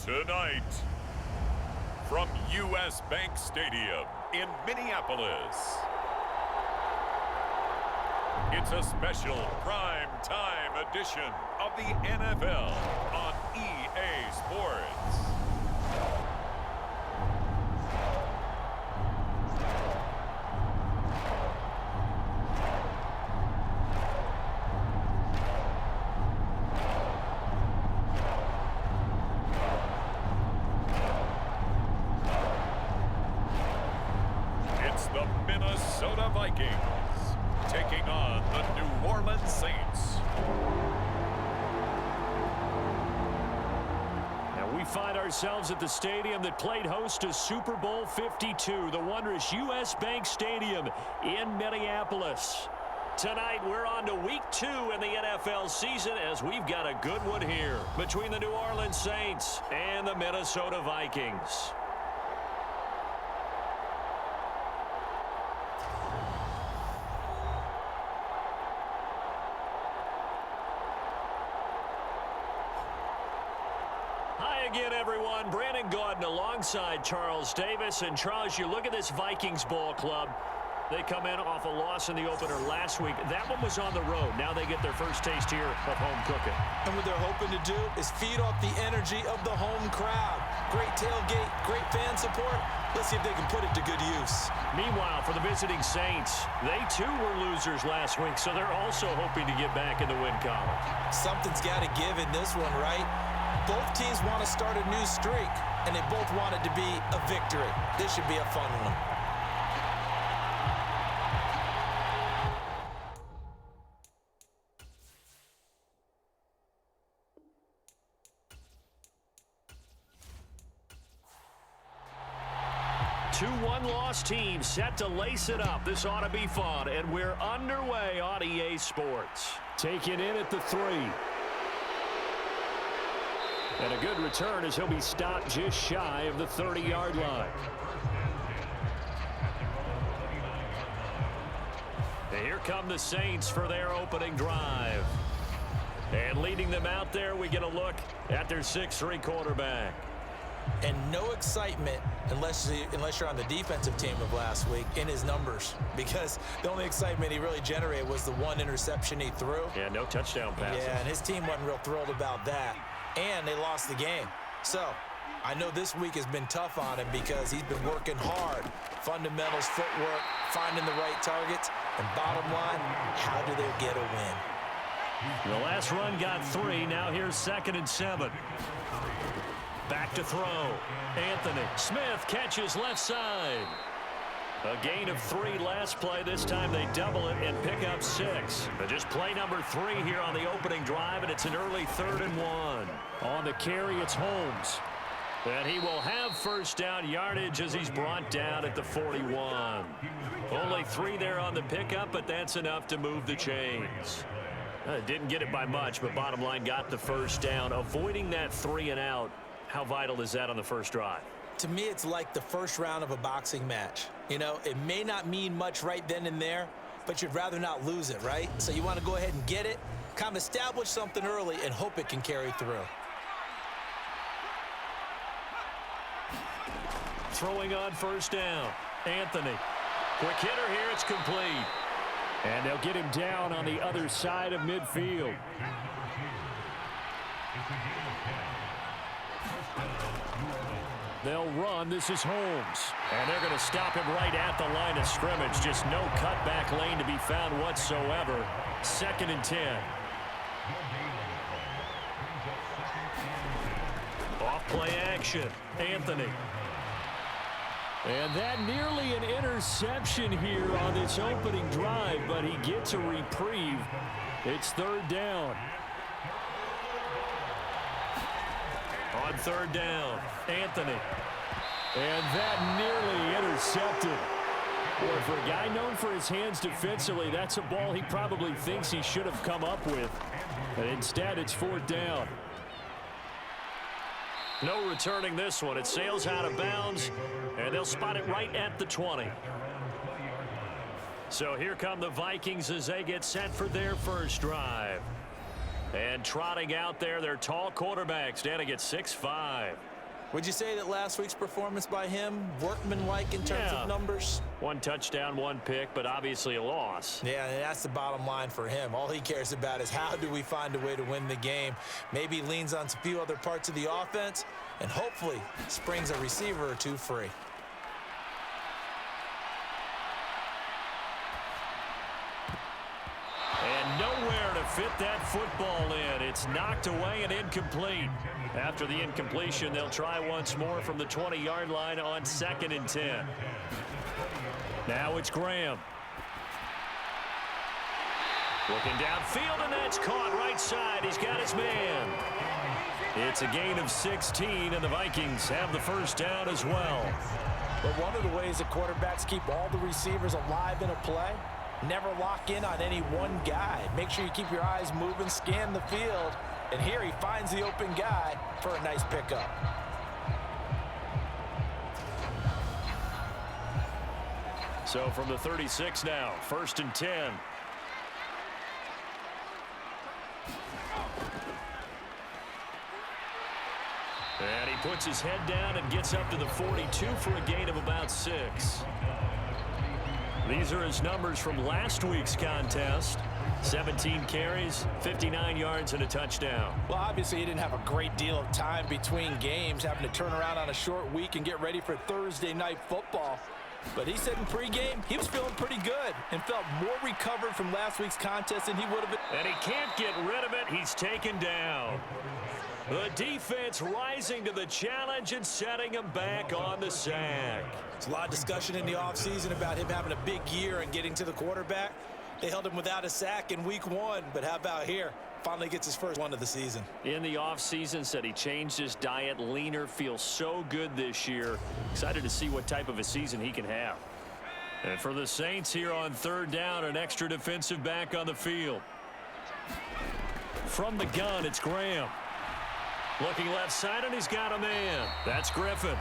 Tonight, from U.S. Bank Stadium in Minneapolis, it's a special prime-time edition of the NFL on EA Sports. The Minnesota Vikings taking on the New Orleans Saints. And we find ourselves at the stadium that played host to Super Bowl 52, the wondrous U.S. Bank Stadium in Minneapolis. Tonight, we're on to week 2 in the NFL season as we've got a good one here between the New Orleans Saints and the Minnesota Vikings. Again, everyone, Brandon Gaudin alongside Charles Davis. And Charles, you look at this Vikings ball club. They come in off a loss in the opener last week. That one was on the road. Now they get their first taste here of home cooking. And what they're hoping to do is feed off the energy of the home crowd. Great tailgate, great fan support. Let's see if they can put it to good use. Meanwhile, for the visiting Saints, they too were losers last week, so they're also hoping to get back in the win column. Something's got to give in this one, right? Both teams want to start a new streak, and they both want it to be a victory. This should be a fun one. Two one-loss teams set to lace it up. This ought to be fun, and we're underway on EA Sports. Taking in at the 3. And a good return as he'll be stopped just shy of the 30-yard line. And here come the Saints for their opening drive. And leading them out there, we get a look at their 6'3" quarterback. And no excitement unless you're on the defensive team of last week in his numbers, because the only excitement he really generated was the one interception he threw. Yeah, no touchdown passes. Yeah, and his team wasn't real thrilled about that. And they lost the game. So I know this week has been tough on him because he's been working hard. Fundamentals, footwork, finding the right targets. And bottom line, how do they get a win? The last run got 3. Now here's 2nd and 7. Back to throw. Anthony Smith catches left side. A gain of 3 last play. This time they double it and pick up 6. But just play number 3 here on the opening drive, and it's an early 3rd and 1. On the carry, it's Holmes. And he will have first down yardage as he's brought down at the 41. Only 3 there on the pickup, but that's enough to move the chains. Didn't get it by much, but bottom line got the first down. Avoiding that 3 and out, how vital is that on the first drive? To me, it's like the first round of a boxing match. You know, it may not mean much right then and there, but you'd rather not lose it, right? So you want to go ahead and get it, kind of establish something early, and hope it can carry through. Throwing on first down. Anthony. Quick hitter here. It's complete. And they'll get him down on the other side of midfield. They'll run. This is Holmes. And they're going to stop him right at the line of scrimmage. Just no cutback lane to be found whatsoever. 2nd and 10. Off play action. Anthony. And that nearly an interception here on this opening drive, but he gets a reprieve. It's 3rd down. On 3rd down, Anthony. And that nearly intercepted. Boy, for a guy known for his hands defensively, that's a ball he probably thinks he should have come up with. And instead, it's 4th down. No returning this one. It sails out of bounds, and they'll spot it right at the 20. So here come the Vikings as they get set for their first drive. And trotting out there, their tall quarterback standing at 6'5". Would you say that last week's performance by him, workmanlike in terms of numbers? 1 touchdown, 1 pick, but obviously a loss. Yeah, and that's the bottom line for him. All he cares about is how do we find a way to win the game. Maybe leans on a few other parts of the offense, and hopefully springs a receiver or two free. And nowhere to fit that football in. It's knocked away and incomplete. After the incompletion, they'll try once more from the 20-yard line on 2nd and 10. Now it's Graham. Looking downfield, and that's caught right side. He's got his man. It's a gain of 16, and the Vikings have the first down as well. But one of the ways that quarterbacks keep all the receivers alive in a play, never lock in on any one guy. Make sure you keep your eyes moving, scan the field, and here he finds the open guy for a nice pickup. So from the 36 now, 1st and 10. And he puts his head down and gets up to the 42 for a gain of about 6. These are his numbers from last week's contest. 17 carries, 59 yards, and a touchdown. Well, obviously, he didn't have a great deal of time between games, having to turn around on a short week and get ready for Thursday night football. But he said in pregame he was feeling pretty good and felt more recovered from last week's contest than he would have been. And he can't get rid of it. He's taken down. The defense rising to the challenge and setting him back on the sack. There's a lot of discussion in the offseason about him having a big year and getting to the quarterback. They held him without a sack in week 1, but how about here? Finally gets his first one of the season. In the offseason, said he changed his diet, leaner, feels so good this year. Excited to see what type of a season he can have. And for the Saints here on 3rd down, an extra defensive back on the field. From the gun, it's Graham. Looking left side, and he's got a man. That's Griffin.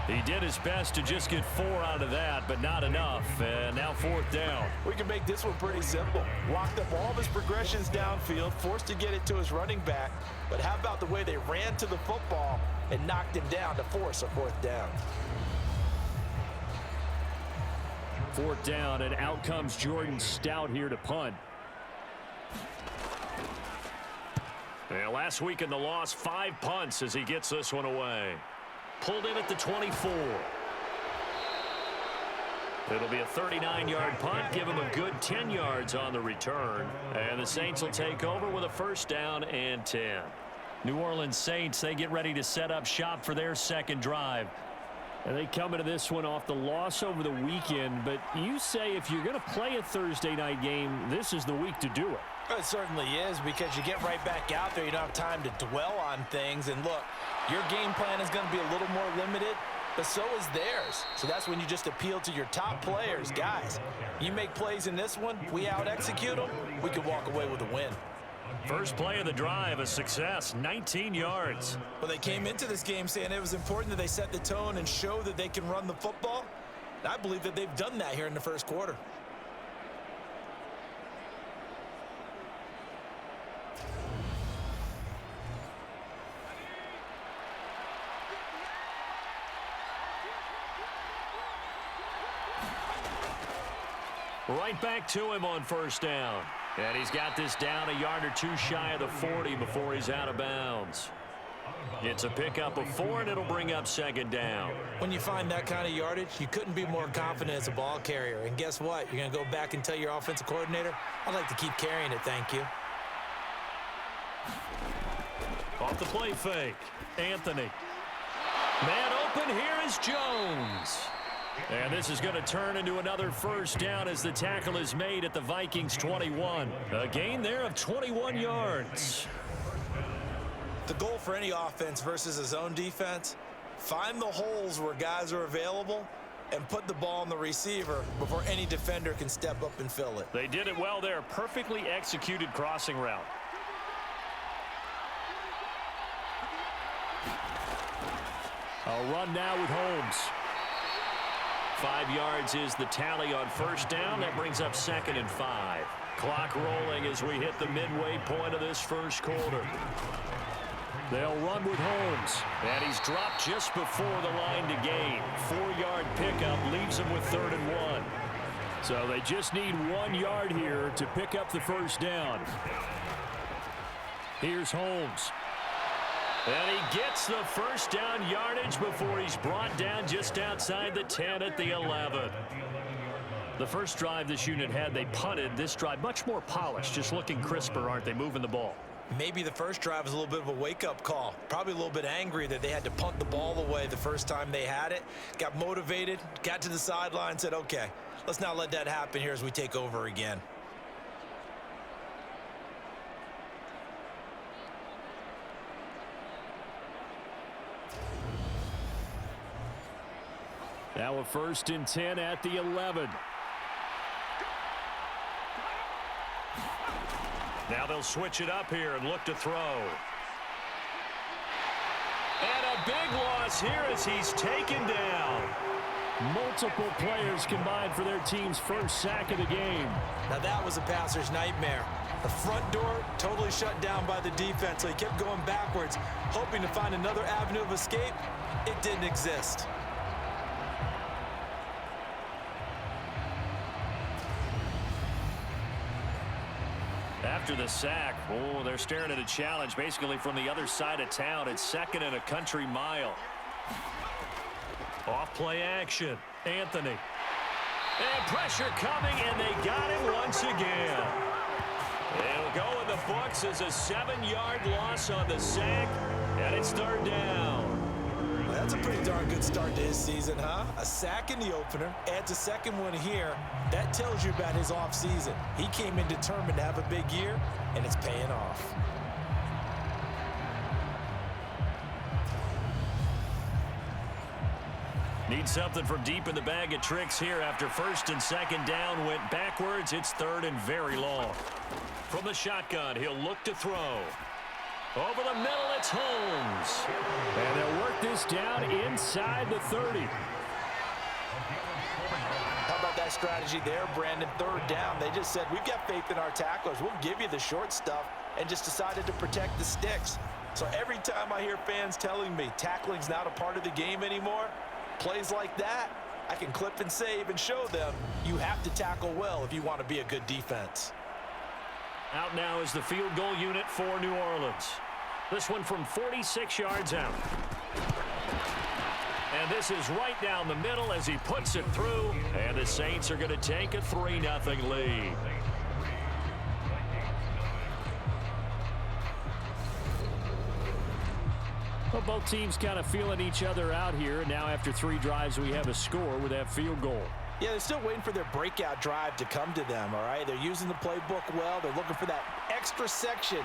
He did his best to just get 4 out of that, but not enough. And now 4th down. We can make this one pretty simple. Locked up all of his progressions downfield, forced to get it to his running back. But how about the way they ran to the football and knocked him down to force a 4th down? 4th down, and out comes Jordan Stout here to punt. And last week in the loss, 5 punts as he gets this one away. Pulled in at the 24. It'll be a 39-yard punt, give him a good 10 yards on the return. And the Saints will take over with a 1st down and 10. New Orleans Saints, they get ready to set up shop for their 2nd drive. And they come into this one off the loss over the weekend. But you say if you're going to play a Thursday night game, this is the week to do it. It certainly is, because you get right back out there. You don't have time to dwell on things. And look, your game plan is going to be a little more limited, but so is theirs. So that's when you just appeal to your top players. Guys, you make plays in this one, we out-execute them, we can walk away with a win. First play of the drive, a success, 19 yards. Well, they came into this game saying it was important that they set the tone and show that they can run the football. And I believe that they've done that here in the 1st quarter. Right back to him on 1st down. And he's got this down a yard or 2 shy of the 40 before he's out of bounds. It's a pickup of 4, and it'll bring up 2nd down. When you find that kind of yardage, you couldn't be more confident as a ball carrier. And guess what? You're going to go back and tell your offensive coordinator, I'd like to keep carrying it, thank you. Off the play fake, Anthony. Man open, here is Jones. And this is going to turn into another 1st down as the tackle is made at the Vikings 21. A gain there of 21 yards. The goal for any offense versus his own defense, find the holes where guys are available and put the ball on the receiver before any defender can step up and fill it. They did it well there. Perfectly executed crossing route. A run now with Holmes. 5 yards is the tally on 1st down. That brings up 2nd and 5. Clock rolling as we hit the midway point of this 1st quarter. They'll run with Holmes. And he's dropped just before the line to gain. 4-yard pickup leaves him with 3rd and 1. So they just need 1 yard here to pick up the first down. Here's Holmes. And he gets the first down yardage before he's brought down just outside the 10 at the 11. The first drive this unit had, they punted. This drive, much more polished, just looking crisper, aren't they, moving the ball? Maybe the first drive was a little bit of a wake-up call. Probably a little bit angry that they had to punt the ball away the first time they had it. Got motivated, got to the sideline, said, okay, let's not let that happen here as we take over again. Now a 1st and 10 at the 11. Now they'll switch it up here and look to throw. And a big loss here as he's taken down. Multiple players combined for their team's first sack of the game. Now that was a passer's nightmare. The front door totally shut down by the defense, so he kept going backwards, hoping to find another avenue of escape. It didn't exist. After the sack, oh, they're staring at a challenge basically from the other side of town. It's 2nd and a country mile. Off play action. Anthony. And pressure coming, and they got him once again. It'll go in the books as a 7-yard loss on the sack, and it's 3rd down. Well, that's a pretty darn good start to his season, huh? A sack in the opener, adds a 2nd one here. That tells you about his offseason. He came in determined to have a big year, and it's paying off. Need something from deep in the bag of tricks here after 1st and 2nd down went backwards. It's 3rd and very long. From the shotgun, he'll look to throw. Over the middle, it's Holmes. And they'll work this down inside the 30. How about that strategy there, Brandon? 3rd down. They just said, we've got faith in our tacklers. We'll give you the short stuff, and just decided to protect the sticks. So every time I hear fans telling me tackling's not a part of the game anymore, plays like that, I can clip and save and show them you have to tackle well if you want to be a good defense. Out now is the field goal unit for New Orleans. This one from 46 yards out. And this is right down the middle as he puts it through. And the Saints are going to take a 3-0 lead. Well, both teams kind of feeling each other out here. And now after 3 drives, we have a score with that field goal. Yeah, they're still waiting for their breakout drive to come to them, all right? They're using the playbook well. They're looking for that extra section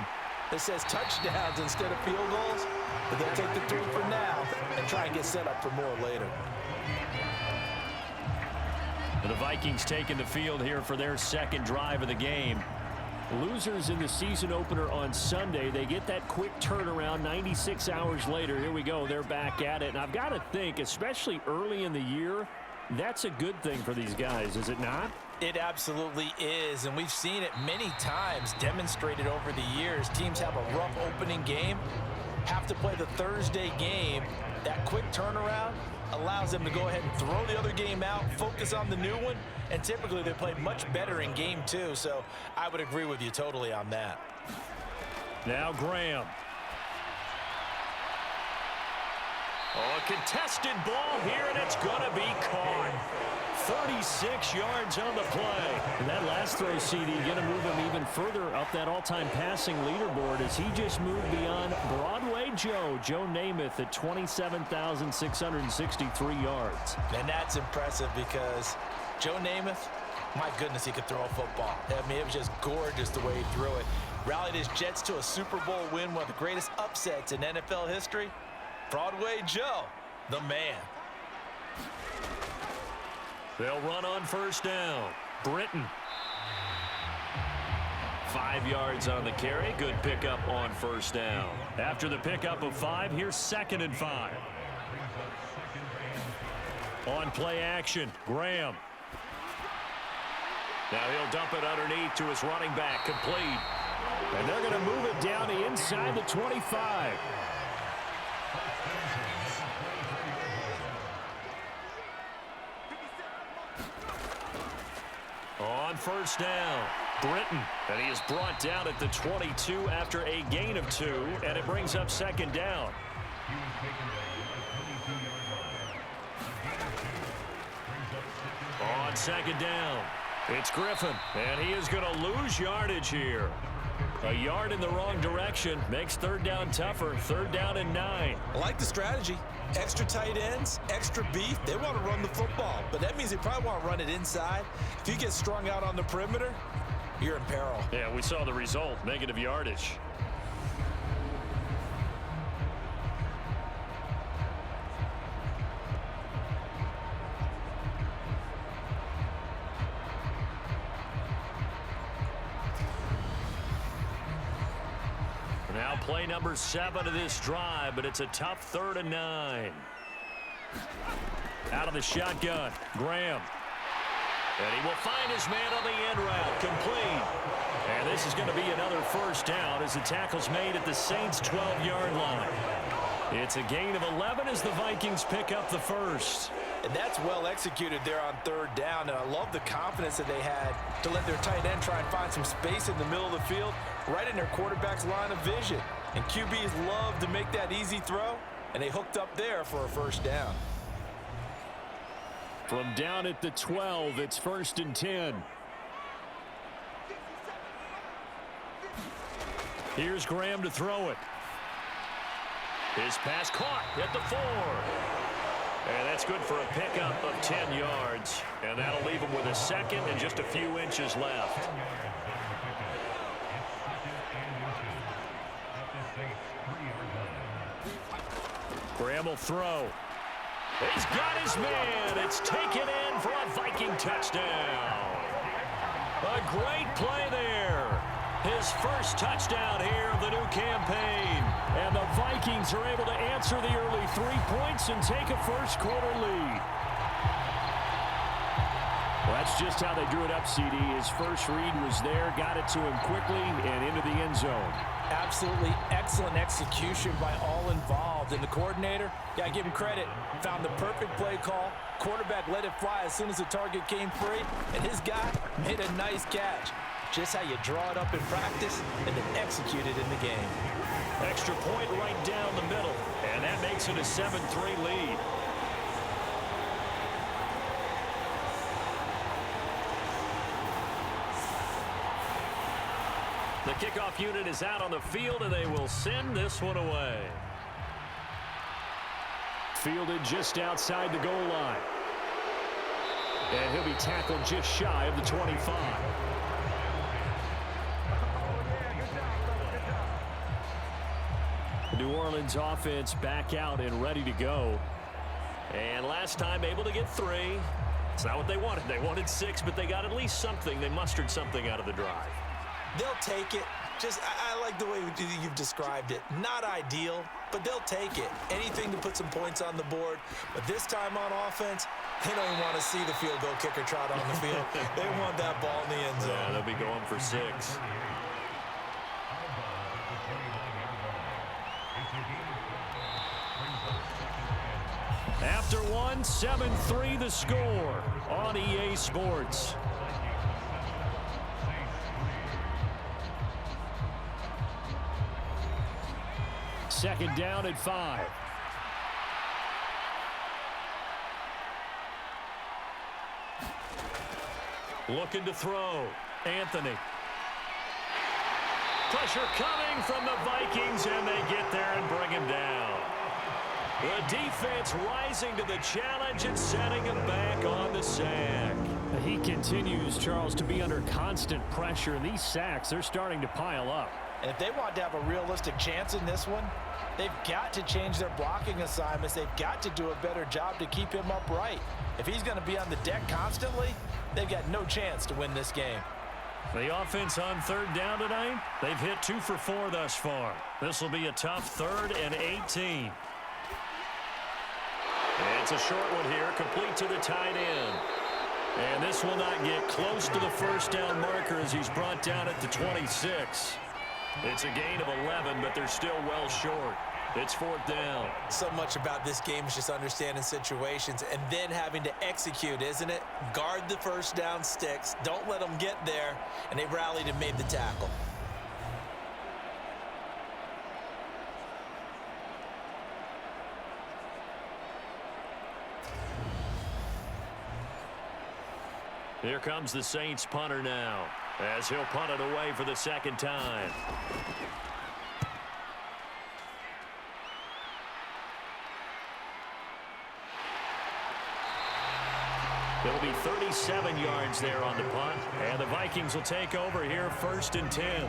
that says touchdowns instead of field goals. But they'll take the 3 for now and try and get set up for more later. And the Vikings taking the field here for their 2nd drive of the game. Losers in the season opener on Sunday. They get that quick turnaround 96 hours later. Here we go. They're back at it. And I've got to think, especially early in the year, that's a good thing for these guys, is it not? It absolutely is, and we've seen it many times demonstrated over the years. Teams have a rough opening game, have to play the Thursday game. That quick turnaround allows them to go ahead and throw the other game out, focus on the new one, and typically they play much better in game 2, so I would agree with you totally on that. Now Graham. Oh, a contested ball here, and it's going to be caught. 36 yards on the play. And that last throw, CD, going to move him even further up that all-time passing leaderboard as he just moved beyond Broadway Joe Namath at 27,663 yards. And that's impressive because Joe Namath, my goodness, he could throw a football. I mean, it was just gorgeous the way he threw it. Rallied his Jets to a Super Bowl win, one of the greatest upsets in NFL history. Broadway Joe, the man. They'll run on 1st down. Britton. 5 yards on the carry. Good pickup on 1st down. After the pickup of 5, here's 2nd and 5. On play action, Graham. Now he'll dump it underneath to his running back. Complete. And they're going to move it down to inside the 25. On first down, Britton. And he is brought down at the 22 after a gain of 2, and it brings up second down. On second down, it's Griffin, and he is going to lose yardage here. A yard in the wrong direction makes third down tougher. Third down and 9. I like the strategy. Extra tight ends, extra beef. They want to run the football, but that means they probably want to run it inside. If you get strung out on the perimeter, you're in peril. Yeah, we saw the result, negative yardage. Now play number 7 of this drive, but it's a tough 3rd and 9. Out of the shotgun, Graham. And he will find his man on the end route, complete. And this is going to be another first down as the tackle's made at the Saints' 12-yard line. It's a gain of 11 as the Vikings pick up the first. And that's well executed there on third down, and I love the confidence that they had to let their tight end try and find some space in the middle of the field, right in their quarterback's line of vision. And QBs love to make that easy throw, and they hooked up there for a first down. From down at the 12, it's 1st and 10. Here's Graham to throw it. His pass caught at the 4. And that's good for a pickup of 10 yards. And that'll leave him with a second and just a few inches left. Graham will throw. He's got his man. It's taken in for a Viking touchdown. A great play there. His first touchdown here of the new campaign. And the Vikings are able to answer the early 3 points and take a first-quarter lead. Well, that's just how they drew it up, CD. His first read was there, got it to him quickly, and into the end zone. Absolutely excellent execution by all involved. And the coordinator, yeah, give him credit, found the perfect play call. Quarterback let it fly as soon as the target came free, and his guy made a nice catch. Just how you draw it up in practice and then execute it in the game. Extra point right down the middle, and that makes it a 7-3 lead. The kickoff unit is out on the field, and they will send this one away. Fielded just outside the goal line. And he'll be tackled just shy of the 25. New Orleans offense back out and ready to go. And last time able to get 3. It's not what they wanted. They wanted 6, but they got at least something. They mustered something out of the drive. They'll take it. Just, I like the way you've described it. Not ideal, but they'll take it. Anything to put some points on the board. But this time on offense, they don't even want to see the field goal kicker trot on the field. They want that ball in the end zone. Yeah, they'll be going for 6. After one, 7-3 the score on EA Sports. Second down at 5. Looking to throw. Anthony. Pressure coming from the Vikings, and they get there and bring him down. The defense rising to the challenge and setting him back on the sack. He continues, Charles, to be under constant pressure, and these sacks, they're starting to pile up. And if they want to have a realistic chance in this one, they've got to change their blocking assignments. They've got to do a better job to keep him upright. If he's going to be on the deck constantly, they've got no chance to win this game. The offense on third down tonight, they've hit 2 for 4 thus far. This will be a tough 3rd and 18. It's a short one here, complete to the tight end. And this will not get close to the first down marker as he's brought down at the 26. It's a gain of 11, but they're still well short. It's 4th down. So much about this game is just understanding situations and then having to execute, isn't it? Guard the first down sticks. Don't let them get there. And they rallied and made the tackle. Here comes the Saints punter now, as he'll punt it away for the 2nd time. It'll be 37 yards there on the punt, and the Vikings will take over here 1st and 10.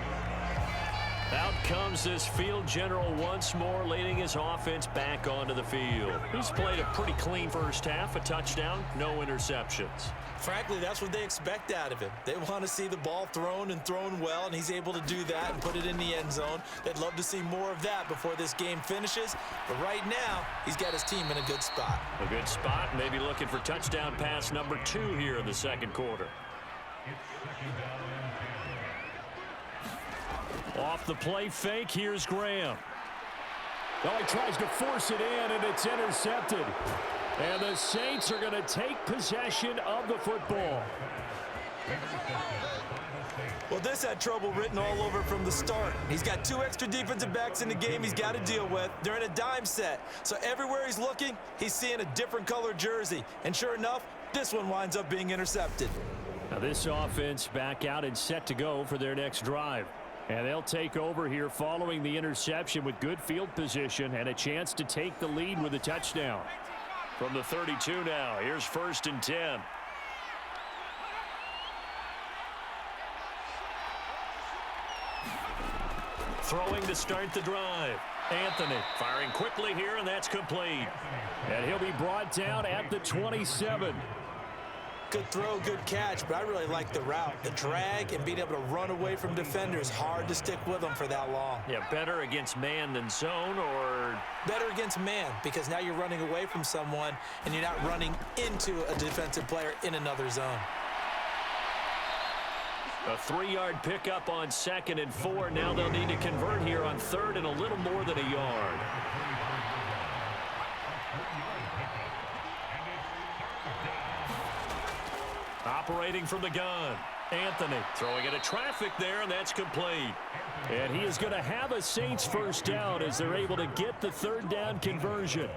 Out comes this field general once more, leading his offense back onto the field. He's played a pretty clean first half, a touchdown, no interceptions. Frankly, that's what they expect out of him. They want to see the ball thrown and thrown well, and he's able to do that and put it in the end zone. They'd love to see more of that before this game finishes. But right now, he's got his team in a good spot. A good spot, maybe looking for touchdown pass number 2 here in the 2nd quarter. Off the play fake, here's Graham. Well, he tries to force it in, and it's intercepted. And the Saints are going to take possession of the football. Well, this had trouble written all over from the start. He's got 2 extra defensive backs in the game he's got to deal with. They're in a dime set. So everywhere he's looking, he's seeing a different color jersey. And sure enough, this one winds up being intercepted. Now this offense back out and set to go for their next drive. And they'll take over here following the interception with good field position and a chance to take the lead with a touchdown. From the 32 now, here's 1st and 10. Throwing to start the drive. Anthony firing quickly here, and that's complete. And he'll be brought down at the 27. Good throw, good catch, but I really like the route. The drag and being able to run away from defenders, hard to stick with them for that long. Yeah, better against man than zone, or? Better against man, because now you're running away from someone and you're not running into a defensive player in another zone. A 3-yard pickup on 2nd and 4. Now they'll need to convert here on 3rd and a little more than a yard. Operating from the gun. Anthony throwing into traffic there, and that's complete. And he is going to have a Saints first down as they're able to get the 3rd down conversion.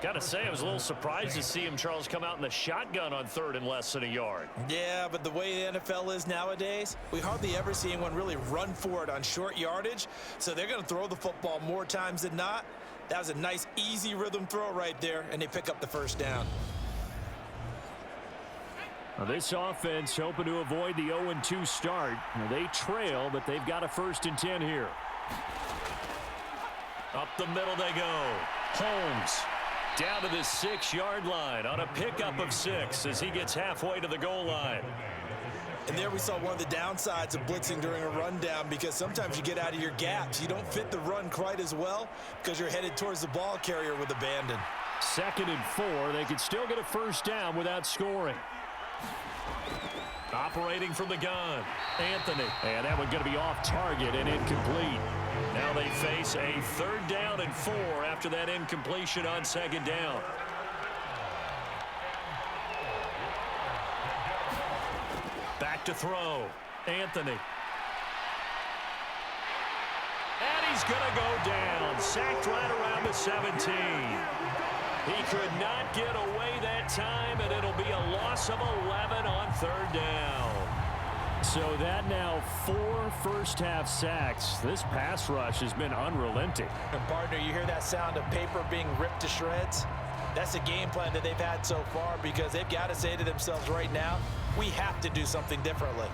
Got to say, I was a little surprised to see him, Charles, come out in the shotgun on 3rd and less than a yard. Yeah, but the way the NFL is nowadays, we hardly ever see anyone really run for it on short yardage. So they're going to throw the football more times than not. That was a nice, easy rhythm throw right there, and they pick up the first down. Now this offense hoping to avoid the 0-2 start. Now they trail, but they've got a 1st and 10 here. Up the middle they go. Holmes down to the 6-yard line on a pickup of 6 as he gets halfway to the goal line. And there we saw one of the downsides of blitzing during a rundown, because sometimes you get out of your gaps. You don't fit the run quite as well because you're headed towards the ball carrier with abandon. 2nd and 4. They could still get a first down without scoring. Operating from the gun. Anthony. And that one going to be off target and incomplete. Now they face a 3rd down and 4 after that incompletion on 2nd down. Back to throw. Anthony. And he's going to go down. Sacked right around the 17. He could not get away that time, and it'll be a loss of 11 on 3rd down. So that now 4 first-half sacks. This pass rush has been unrelenting. And partner, you hear that sound of paper being ripped to shreds? That's a game plan that they've had so far, because they've got to say to themselves right now, we have to do something differently.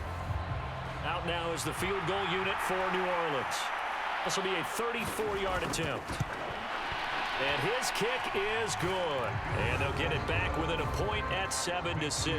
Out now is the field goal unit for New Orleans. This will be a 34-yard attempt. And his kick is good. And they'll get it back within a point at 7-6.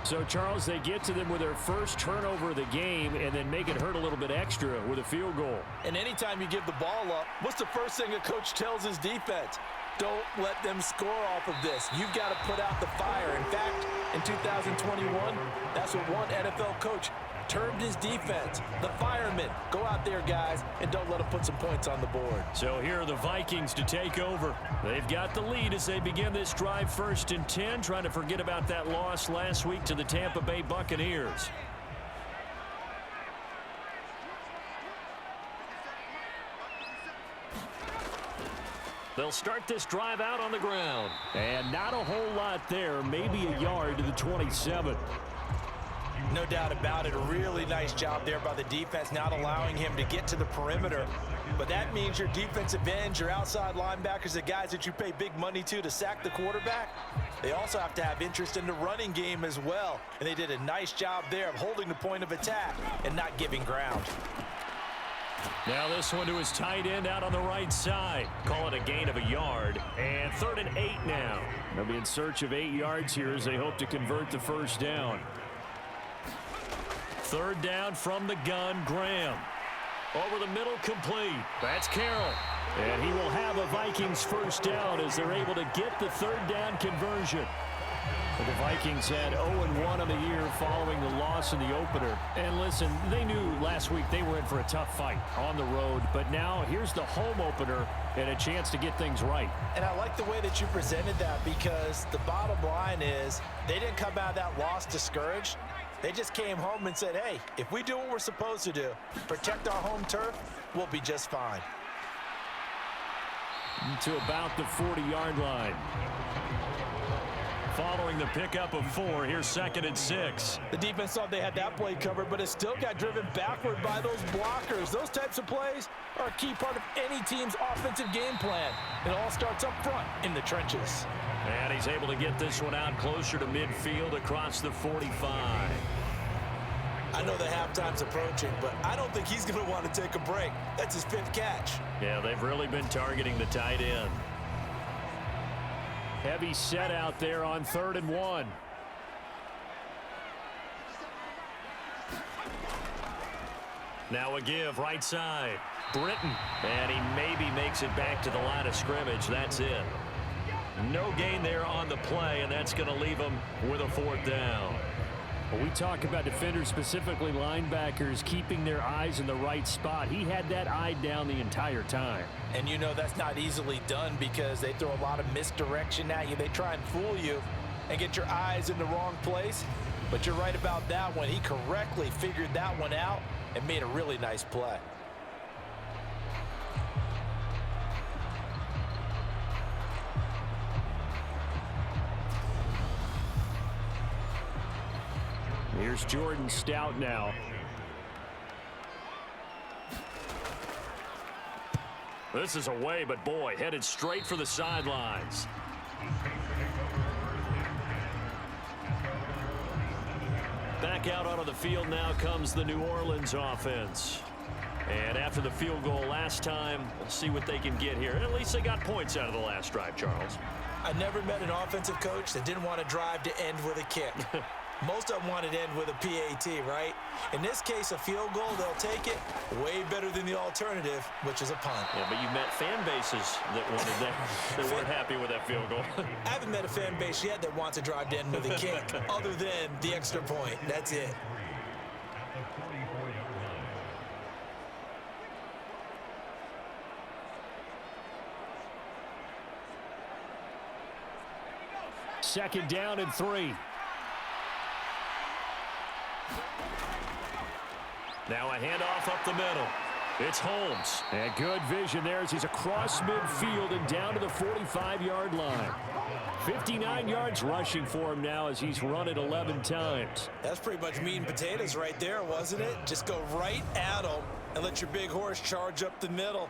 So, Charles, they get to them with their first turnover of the game and then make it hurt a little bit extra with a field goal. And anytime you give the ball up, what's the first thing a coach tells his defense? Don't let them score off of this. You've got to put out the fire. In fact, in 2021, that's what one NFL coach termed his defense. The firemen. Go out there, guys, and don't let them put some points on the board. So here are the Vikings to take over. They've got the lead as they begin this drive 1st and 10, trying to forget about that loss last week to the Tampa Bay Buccaneers. They'll start this drive out on the ground. And not a whole lot there, maybe a yard to the 27. No doubt about it. A really nice job there by the defense, not allowing him to get to the perimeter. But that means your defensive ends, your outside linebackers, the guys that you pay big money to sack the quarterback, they also have to have interest in the running game as well. And they did a nice job there of holding the point of attack and not giving ground. Now this one to his tight end out on the right side. Call it a gain of a yard. And 3rd and 8 now. They'll be in search of 8 yards here as they hope to convert the first down. 3rd down from the gun, Graham. Over the middle, complete. That's Carroll. And he will have a Vikings first down as they're able to get the 3rd down conversion. But the Vikings had 0-1 on the year following the loss in the opener. And listen, they knew last week they were in for a tough fight on the road. But now here's the home opener and a chance to get things right. And I like the way that you presented that, because the bottom line is they didn't come out of that loss discouraged. They just came home and said, hey, if we do what we're supposed to do, protect our home turf, we'll be just fine. To about the 40-yard line. Following the pickup of 4, here's 2nd and 6. The defense thought they had that play covered, but it still got driven backward by those blockers. Those types of plays are a key part of any team's offensive game plan. It all starts up front in the trenches. And he's able to get this one out closer to midfield across the 45. I know the halftime's approaching, but I don't think he's going to want to take a break. That's his 5th catch. Yeah, they've really been targeting the tight end. Heavy set out there on 3rd and 1. Now a give right side. Britton. And he maybe makes it back to the line of scrimmage. That's it. No gain there on the play, and that's going to leave him with a 4th down. When we talk about defenders, specifically linebackers, keeping their eyes in the right spot, he had that eye down the entire time. And you know that's not easily done because they throw a lot of misdirection at you. They try and fool you and get your eyes in the wrong place. But you're right about that one. He correctly figured that one out and made a really nice play. Here's Jordan Stout now. This is away, but boy, headed straight for the sidelines. Back out onto the field now comes the New Orleans offense. And after the field goal last time, we'll see what they can get here. At least they got points out of the last drive, Charles. I never met an offensive coach that didn't want to drive to end with a kick. Most of them wanted to end with a PAT, right? In this case, a field goal, they'll take it. Way better than the alternative, which is a punt. Yeah, but you met fan bases that wanted that. They weren't happy with that field goal. I haven't met a fan base yet that wants to drive to end with a kick, other than the extra point. That's it. Second down and 3. Now a handoff up the middle. It's Holmes. And good vision there as he's across midfield and down to the 45-yard line. 59 yards rushing for him now as he's run it 11 times. That's pretty much meat and potatoes right there, wasn't it? Just go right at him and let your big horse charge up the middle.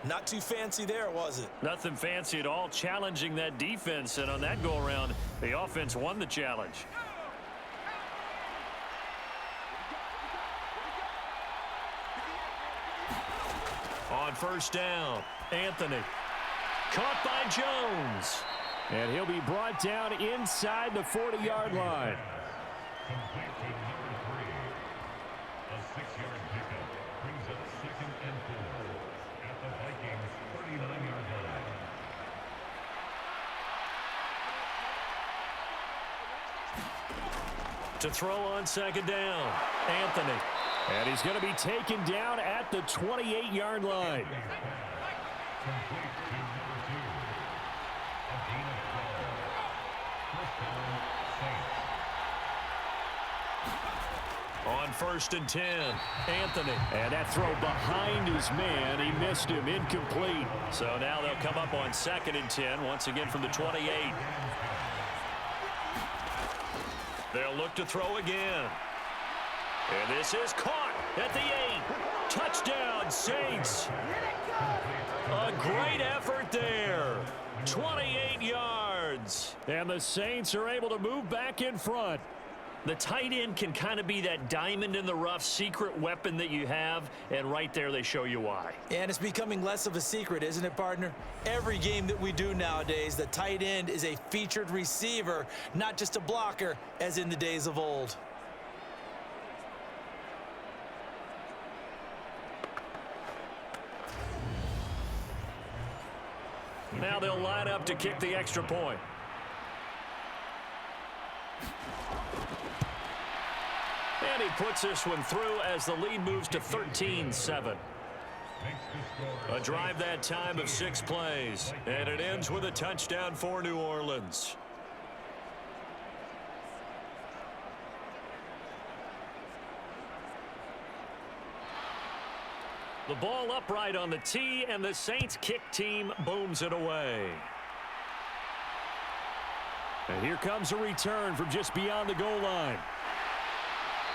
Not too fancy there, was it? Nothing fancy at all, challenging that defense. And on that go-around, the offense won the challenge. On first down, Anthony. Caught by Jones. And he'll be brought down inside the 40-yard line. A 6-yard pickup brings up 2nd and 4 at the Vikings 39-yard line. To throw on second down, Anthony. And he's going to be taken down at the 28-yard line. Complete to number 2. A gain of 12. First down, Saints. On 1st and 10, Anthony. And that throw behind his man. He missed him. Incomplete. So now they'll come up on 2nd and 10, once again from the 28. They'll look to throw again. And this is caught at the 8. Touchdown, Saints. A great effort there. 28 yards. And the Saints are able to move back in front. The tight end can kind of be that diamond in the rough secret weapon that you have, and right there they show you why. And it's becoming less of a secret, isn't it, partner? Every game that we do nowadays, the tight end is a featured receiver, not just a blocker, as in the days of old. Now they'll line up to kick the extra point. And he puts this one through as the lead moves to 13-7. A drive that time of 6 plays. And it ends with a touchdown for New Orleans. The ball upright on the tee, and the Saints kick team booms it away. And here comes a return from just beyond the goal line.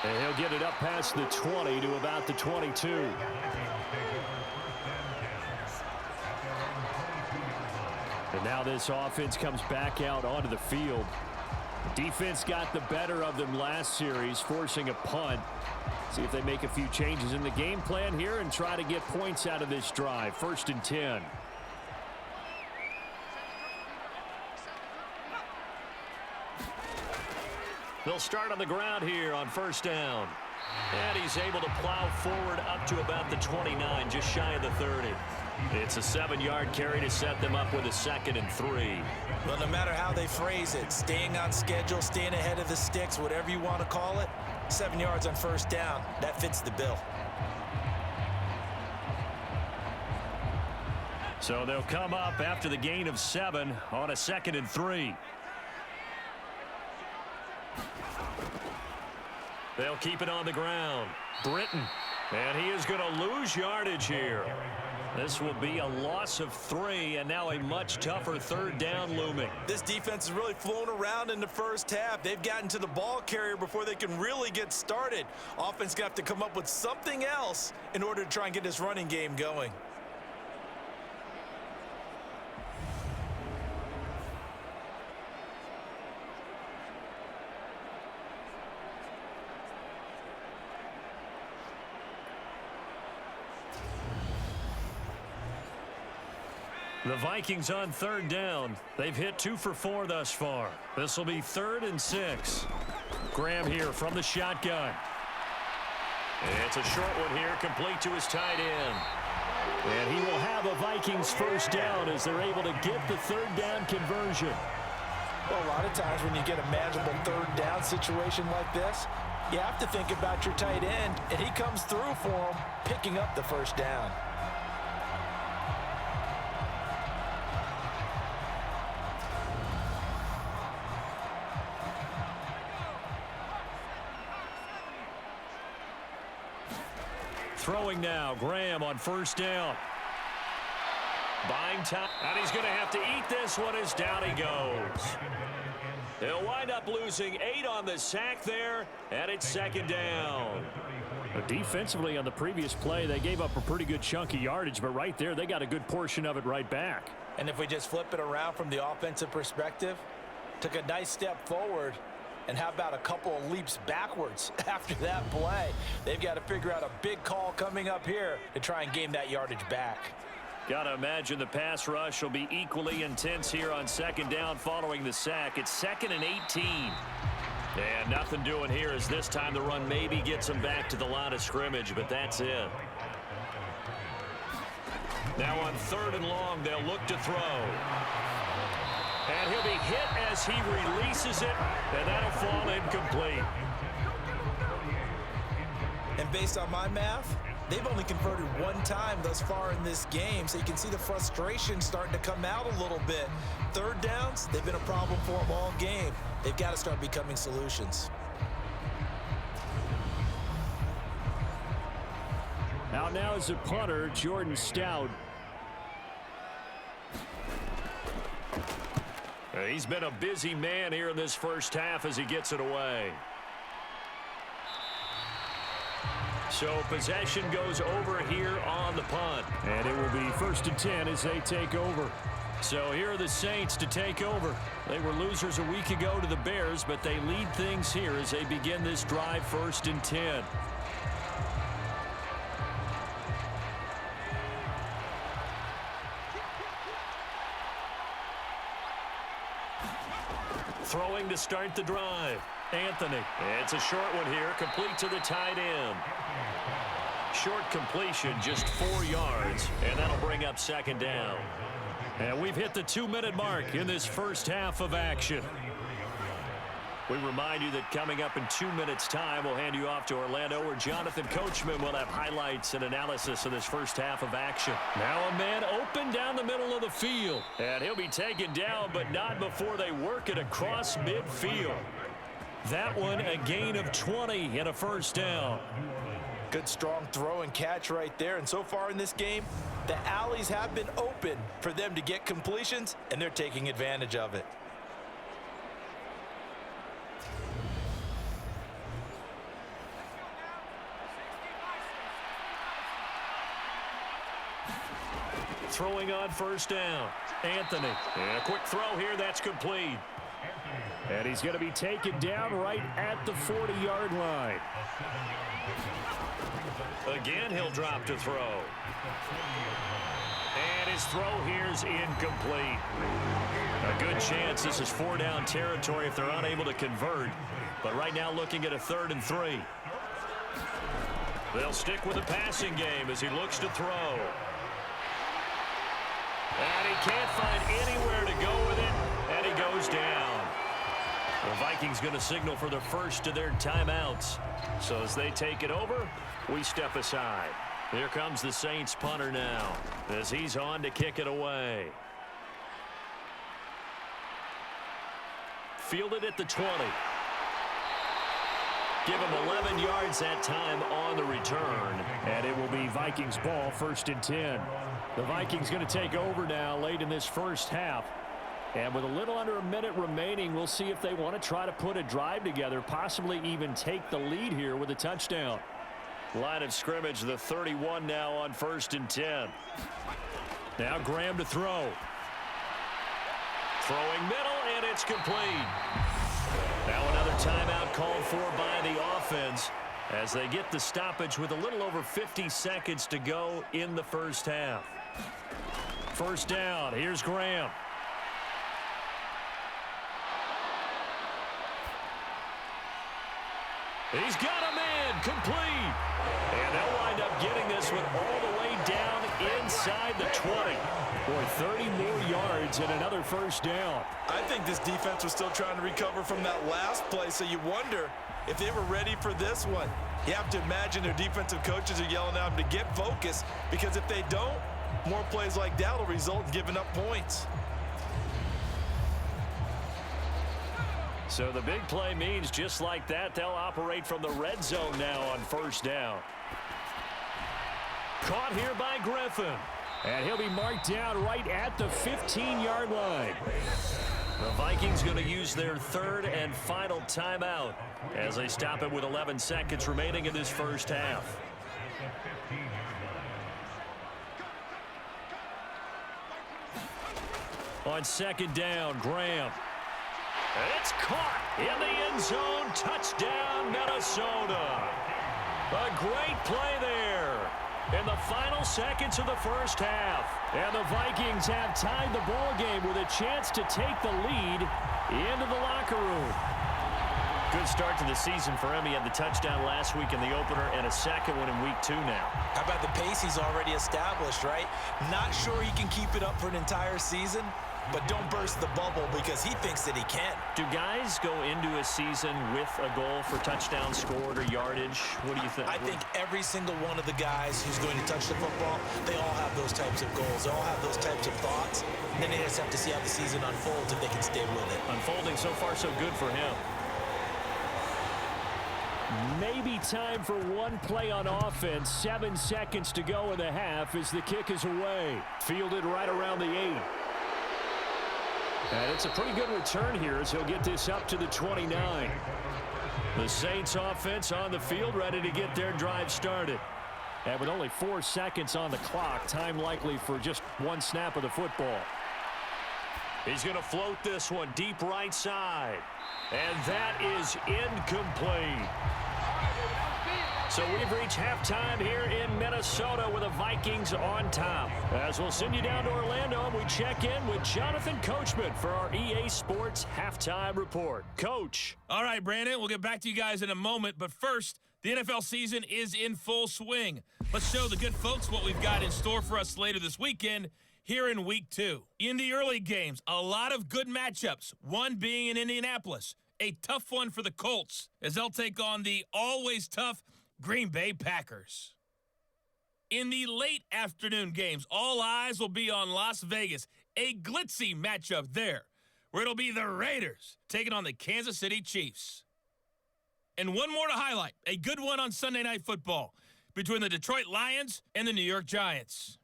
And he'll get it up past the 20 to about the 22. And now this offense comes back out onto the field. Defense got the better of them last series, forcing a punt. See if they make a few changes in the game plan here and try to get points out of this drive. 1st and 10. They'll start on the ground here on 1st down. And he's able to plow forward up to about the 29, just shy of the 30. It's a 7-yard carry to set them up with a 2nd and 3. Well, no matter how they phrase it, staying on schedule, staying ahead of the sticks, whatever you want to call it, 7 yards on 1st down, that fits the bill. So they'll come up after the gain of 7 on a 2nd and 3. They'll keep it on the ground. Britton. And he is going to lose yardage here. This will be a loss of 3, and now a much tougher 3rd down looming. This defense has really flown around in the first half. They've gotten to the ball carrier before they can really get started. Offense going to have to come up with something else in order to try and get this running game going. The Vikings on 3rd down. They've hit 2 for 4 thus far. This will be 3rd and 6. Graham here from the shotgun. It's a short one here, complete to his tight end. And he will have a Vikings 1st down as they're able to get the 3rd down conversion. Well, a lot of times when you get a manageable 3rd down situation like this, you have to think about your tight end, and he comes through for him, picking up the 1st down. Throwing now, Graham on 1st down. Buying time, and he's going to have to eat this one as down he goes. He'll wind up losing 8 on the sack there, and it's 2nd down. But defensively on the previous play, they gave up a pretty good chunk of yardage, but right there, they got a good portion of it right back. And if we just flip it around from the offensive perspective, took a nice step forward, and how about a couple of leaps backwards after that play? They've got to figure out a big call coming up here to try and gain that yardage back. Got to imagine the pass rush will be equally intense here on 2nd down following the sack. It's 2nd and 18. And nothing doing here as this time the run maybe gets them back to the line of scrimmage, but that's it. Now on 3rd and long, they'll look to throw. And he'll be hit as he releases it, and that'll fall incomplete. And based on my math, they've only converted one time thus far in this game, so you can see the frustration starting to come out a little bit. Third downs, they've been a problem for them all game. They've got to start becoming solutions. Out now is the punter, Jordan Stout. He's been a busy man here in this first half as he gets it away. So possession goes over here on the punt. And it will be 1st and 10 as they take over. So here are the Saints to take over. They were losers a week ago to the Bears, but they lead things here as they begin this drive 1st and 10. Throwing to start the drive. Anthony. It's a short one here, complete to the tight end. Short completion, just 4 yards, and that'll bring up 2nd down. And we've hit the 2-minute mark in this first half of action. We remind you that coming up in 2 minutes' time, we'll hand you off to Orlando, where Jonathan Coachman will have highlights and analysis of this first half of action. Now a man open down the middle of the field. And he'll be taken down, but not before they work it across midfield. That one a gain of 20 and a 1st down. Good strong throw and catch right there. And so far in this game, the alleys have been open for them to get completions, and they're taking advantage of it. Throwing on 1st down. Anthony. And a quick throw here. That's complete. And he's going to be taken down right at the 40-yard line. Again, he'll drop to throw. And his throw here is incomplete. A good chance this is 4-down territory if they're unable to convert. But right now looking at a 3rd and 3. They'll stick with the passing game as he looks to throw. And he can't find anywhere to go with it, and he goes down. The Vikings going to signal for the first of their timeouts. So as they take it over, we step aside. Here comes the Saints punter now as he's on to kick it away. Fielded at the 20. Give him 11 yards that time on the return. And it will be Vikings ball, 1st and 10. The Vikings going to take over now late in this first half. And with a little under a minute remaining, we'll see if they want to try to put a drive together, possibly even take the lead here with a touchdown. Line of scrimmage, the 31 now on 1st and 10. Now Graham to throw. Throwing middle, and it's complete. Now another timeout called for by the offense as they get the stoppage with a little over 50 seconds to go in the first half. 1st down. Here's Graham. He's got a man complete. And they'll wind up getting this one all the way down inside the 20. Boy, 30 more yards and another 1st down. I think this defense was still trying to recover from that last play, so you wonder if they were ready for this one. You have to imagine their defensive coaches are yelling at them to get focused, because if they don't, more plays like that will result in giving up points. So the big play means just like that, they'll operate from the red zone now on 1st down. Caught here by Griffin. And he'll be marked down right at the 15-yard line. The Vikings going to use their 3rd and final timeout as they stop it with 11 seconds remaining in this first half. On 2nd down, Graham. It's caught in the end zone. Touchdown, Minnesota. A great play there in the final seconds of the first half. And the Vikings have tied the ball game with a chance to take the lead into the locker room. Good start to the season for him. He had the touchdown last week in the opener and a second one in week 2 now. How about the pace he's already established, right? Not sure he can keep it up for an entire season, but don't burst the bubble because he thinks that he can. Do guys go into a season with a goal for touchdowns scored or yardage? What do you think? I think every single one of the guys who's going to touch the football, they all have those types of goals. They all have those types of thoughts. And then they just have to see how the season unfolds if they can stay with it. Unfolding so far so good for him. Maybe time for one play on offense. 7 seconds to go in the half as the kick is away. Fielded right around the 8. And it's a pretty good return here as he'll get this up to the 29. The Saints offense on the field ready to get their drive started. And with only 4 seconds on the clock, time likely for just one snap of the football. He's going to float this one deep right side. And that is incomplete. So we've reached halftime here in Minnesota with the Vikings on top. As we'll send you down to Orlando, we check in with Jonathan Coachman for our EA Sports Halftime Report. Coach. All right, Brandon, we'll get back to you guys in a moment. But first, the NFL season is in full swing. Let's show the good folks what we've got in store for us later this weekend here in Week 2. In the early games, a lot of good matchups, one being in Indianapolis. A tough one for the Colts as they'll take on the always tough Green Bay Packers. In the late afternoon games, all eyes will be on Las Vegas. A glitzy matchup there, where it'll be the Raiders taking on the Kansas City Chiefs. And one more to highlight, a good one on Sunday Night Football between the Detroit Lions and the New York Giants.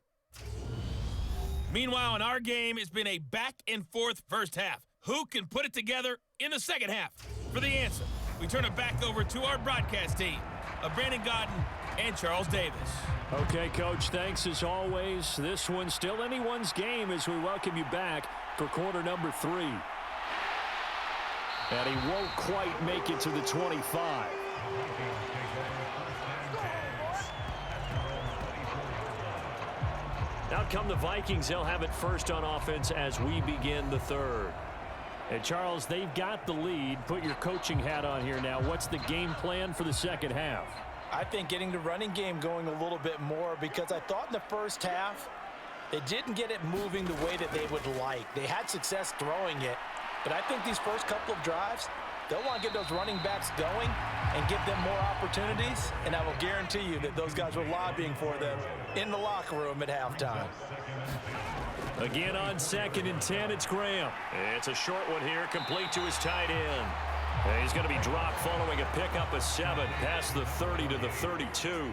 Meanwhile, in our game, it's been a back-and-forth first half. Who can put it together in the second half? For the answer, we turn it back over to our broadcast team of Brandon Godden and Charles Davis. Okay, Coach, thanks as always. This one's still anyone's game as we welcome you back for quarter number 3. And he won't quite make it to the 25. Out come the Vikings. They'll have it first on offense as we begin the third. And, Charles, they've got the lead. Put your coaching hat on here now. What's the game plan for the second half? I think getting the running game going a little bit more because I thought in the first half they didn't get it moving the way that they would like. They had success throwing it, but I think these first couple of drives, they'll want to get those running backs going and give them more opportunities, and I will guarantee you that those guys were lobbying for them in the locker room at halftime. Again on 2nd and 10, it's Graham. It's a short one here, complete to his tight end. And he's going to be dropped following a pickup of 7 past the 30 to the 32.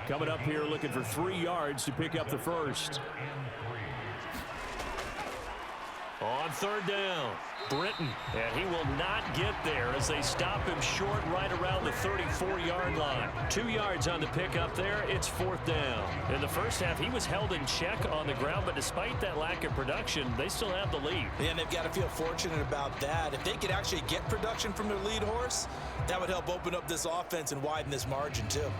Coming up here looking for 3 yards to pick up the first. On third down, Britton, and he will not get there as they stop him short right around the 34-yard line. 2 yards on the pickup there. It's 4th down. In the first half, he was held in check on the ground, but despite that lack of production, they still have the lead. Yeah, and they've got to feel fortunate about that. If they could actually get production from their lead horse, that would help open up this offense and widen this margin too.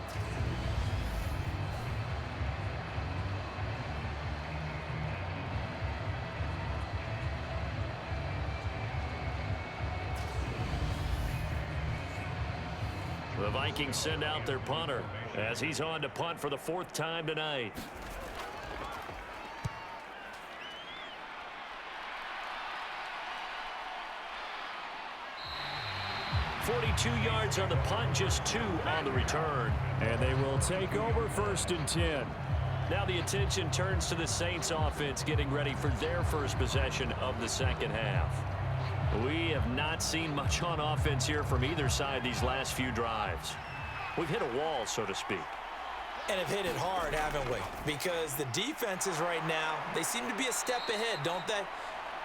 The Vikings send out their punter as he's on to punt for the 4th time tonight. .42 yards on the punt, just 2 on the return. And they will take over 1st and 10. Now the attention turns to the Saints offense getting ready for their first possession of the second half. We have not seen much on offense here from either side these last few drives. We've hit a wall, so to speak. And have hit it hard, haven't we? Because the defenses right now, they seem to be a step ahead, don't they?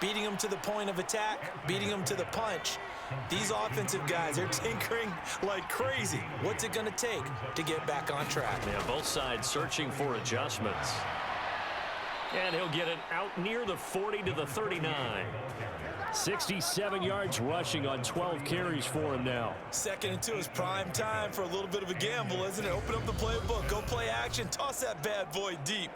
Beating them to the point of attack, beating them to the punch. These offensive guys, they're tinkering like crazy. What's it going to take to get back on track? Yeah, both sides searching for adjustments. And he'll get it out near the 40 to the 39. 67 yards rushing on 12 carries for him now. 2nd and 2 is prime time for a little bit of a gamble, isn't it? Open up the playbook, go play action, toss that bad boy deep.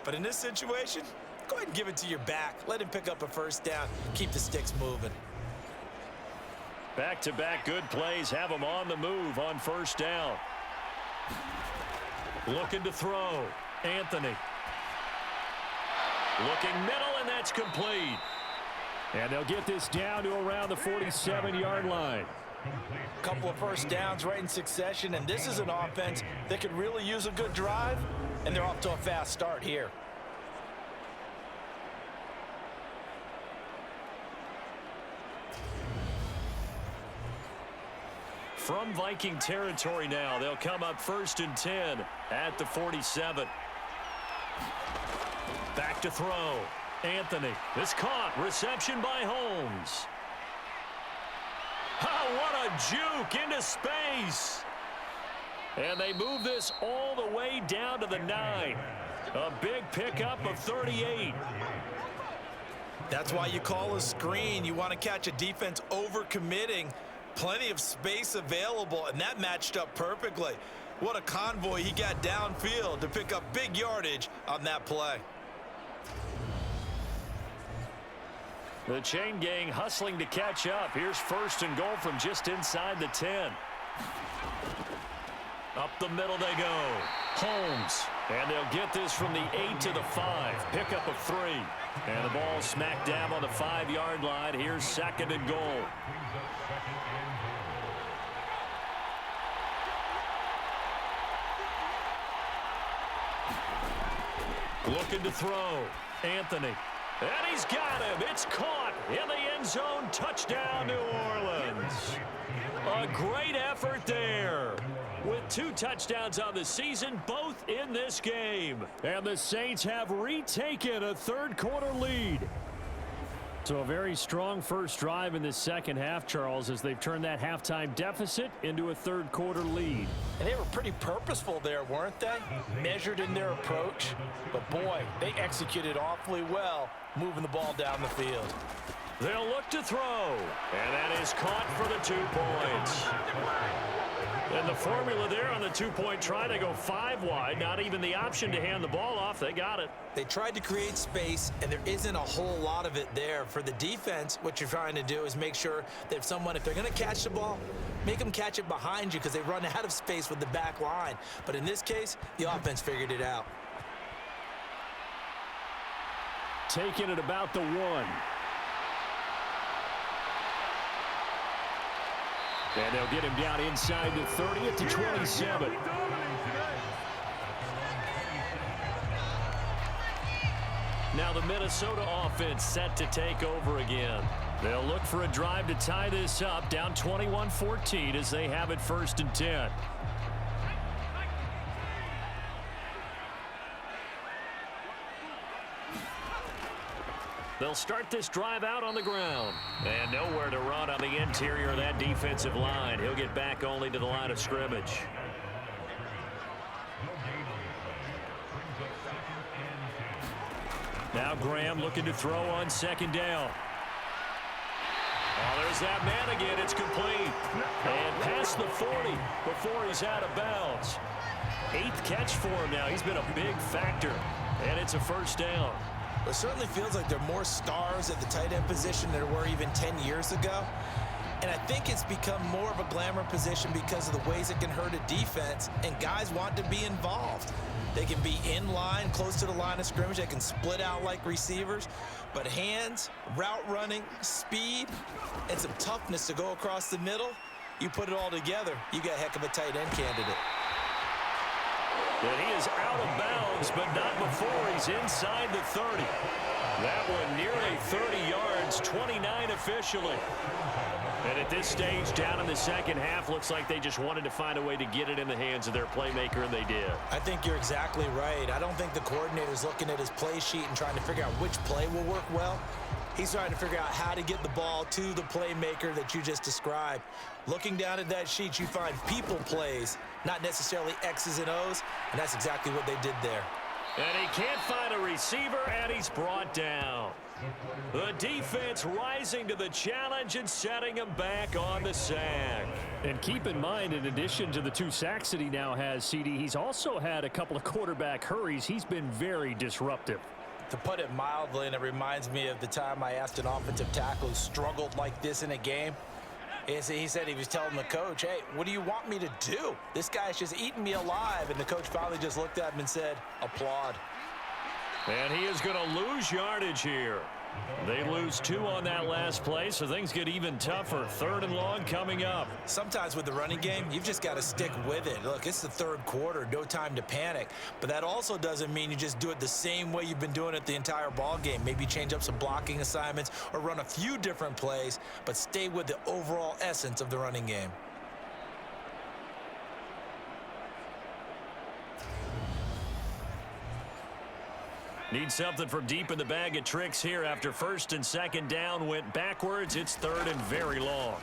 But in this situation, go ahead and give it to your back. Let him pick up a first down. Keep the sticks moving. Back-to-back good plays have him on the move on 1st down. Looking to throw. Anthony. Looking middle, and that's complete. And they'll get this down to around the 47-yard line. A couple of first downs right in succession, and this is an offense that could really use a good drive, and they're off to a fast start here. From Viking territory now, they'll come up 1st and 10 at the 47. Back to throw. Anthony is caught. Reception by Holmes. Oh, what a juke into space. And they move this all the way down to the 9. A big pickup of 38. That's why you call a screen. You want to catch a defense overcommitting. Plenty of space available, and that matched up perfectly. What a convoy he got downfield to pick up big yardage on that play. The chain gang hustling to catch up. Here's 1st and goal from just inside the 10. Up the middle they go. Holmes. And they'll get this from the 8 to the 5. Pickup of 3. And the ball smacked down on the 5-yard line. Here's 2nd and goal. Looking to throw. Anthony. And he's got him. It's caught in the end zone. Touchdown, New Orleans. A great effort there. With 2 touchdowns on the season, both in this game. And the Saints have retaken a third-quarter lead. So a very strong first drive in the second half, Charles, as they've turned that halftime deficit into a third-quarter lead. And they were pretty purposeful there, weren't they? Measured in their approach. But, boy, they executed awfully well moving the ball down the field. They'll look to throw. And that is caught for the 2 points. And the formula there on the 2-point try to go 5 wide. Not even the option to hand the ball off. They got it. They tried to create space, and there isn't a whole lot of it there. For the defense, what you're trying to do is make sure that if they're going to catch the ball, make them catch it behind you because they run out of space with the back line. But in this case, the offense figured it out. Taking it about the 1. And they'll get him down inside the 30 at the 27. Now the Minnesota offense set to take over again. They'll look for a drive to tie this up, down 21-14 as they have it 1st and 10. They'll start this drive out on the ground. And nowhere to run on the interior of that defensive line. He'll get back only to the line of scrimmage. Now Graham looking to throw on 2nd down. Oh, there's that man again. It's complete. And past the 40 before he's out of bounds. 8th catch for him now. He's been a big factor. And it's a 1st down. It certainly feels like there are more stars at the tight end position than there were even 10 years ago. And I think it's become more of a glamour position because of the ways it can hurt a defense, and guys want to be involved. They can be in line, close to the line of scrimmage. They can split out like receivers. But hands, route running, speed, and some toughness to go across the middle, you put it all together, you got a heck of a tight end candidate. And he is out of bounds, but not before he's inside the 30. That one nearly 30 yards, 29 officially. And at this stage, down in the second half, looks like they just wanted to find a way to get it in the hands of their playmaker, and they did. I think you're exactly right. I don't think the coordinator's looking at his play sheet and trying to figure out which play will work well. He's trying to figure out how to get the ball to the playmaker that you just described. Looking down at that sheet, you find people plays, not necessarily X's and O's, and that's exactly what they did there. And he can't find a receiver, and he's brought down. The defense rising to the challenge and setting him back on the sack. And keep in mind, in addition to the 2 sacks that he now has, CD, he's also had a couple of quarterback hurries. He's been very disruptive. To put it mildly, and it reminds me of the time I asked an offensive tackle who struggled like this in a game. He said he was telling the coach, hey, what do you want me to do? This guy's just eating me alive. And the coach finally just looked at him and said, applaud. And he is going to lose yardage here. They lose 2 on that last play, so things get even tougher. 3rd and long coming up. Sometimes with the running game, you've just got to stick with it. Look, it's the 3rd quarter, no time to panic. But that also doesn't mean you just do it the same way you've been doing it the entire ball game. Maybe change up some blocking assignments or run a few different plays, but stay with the overall essence of the running game. Need something from deep in the bag of tricks here after 1st and 2nd down went backwards. It's 3rd and very long.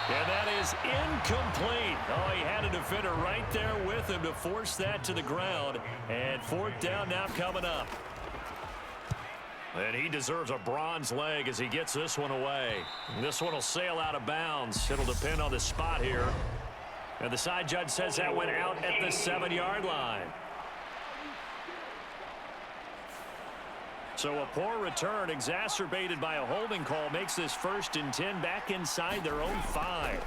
And that is incomplete. Oh, he had a defender right there with him to force that to the ground. And 4th down now coming up. And he deserves a bronze leg as he gets this one away. This one will sail out of bounds. It'll depend on the spot here. And the side judge says that went out at the 7-yard line. So a poor return exacerbated by a holding call makes this 1st and 10 back inside their own 5.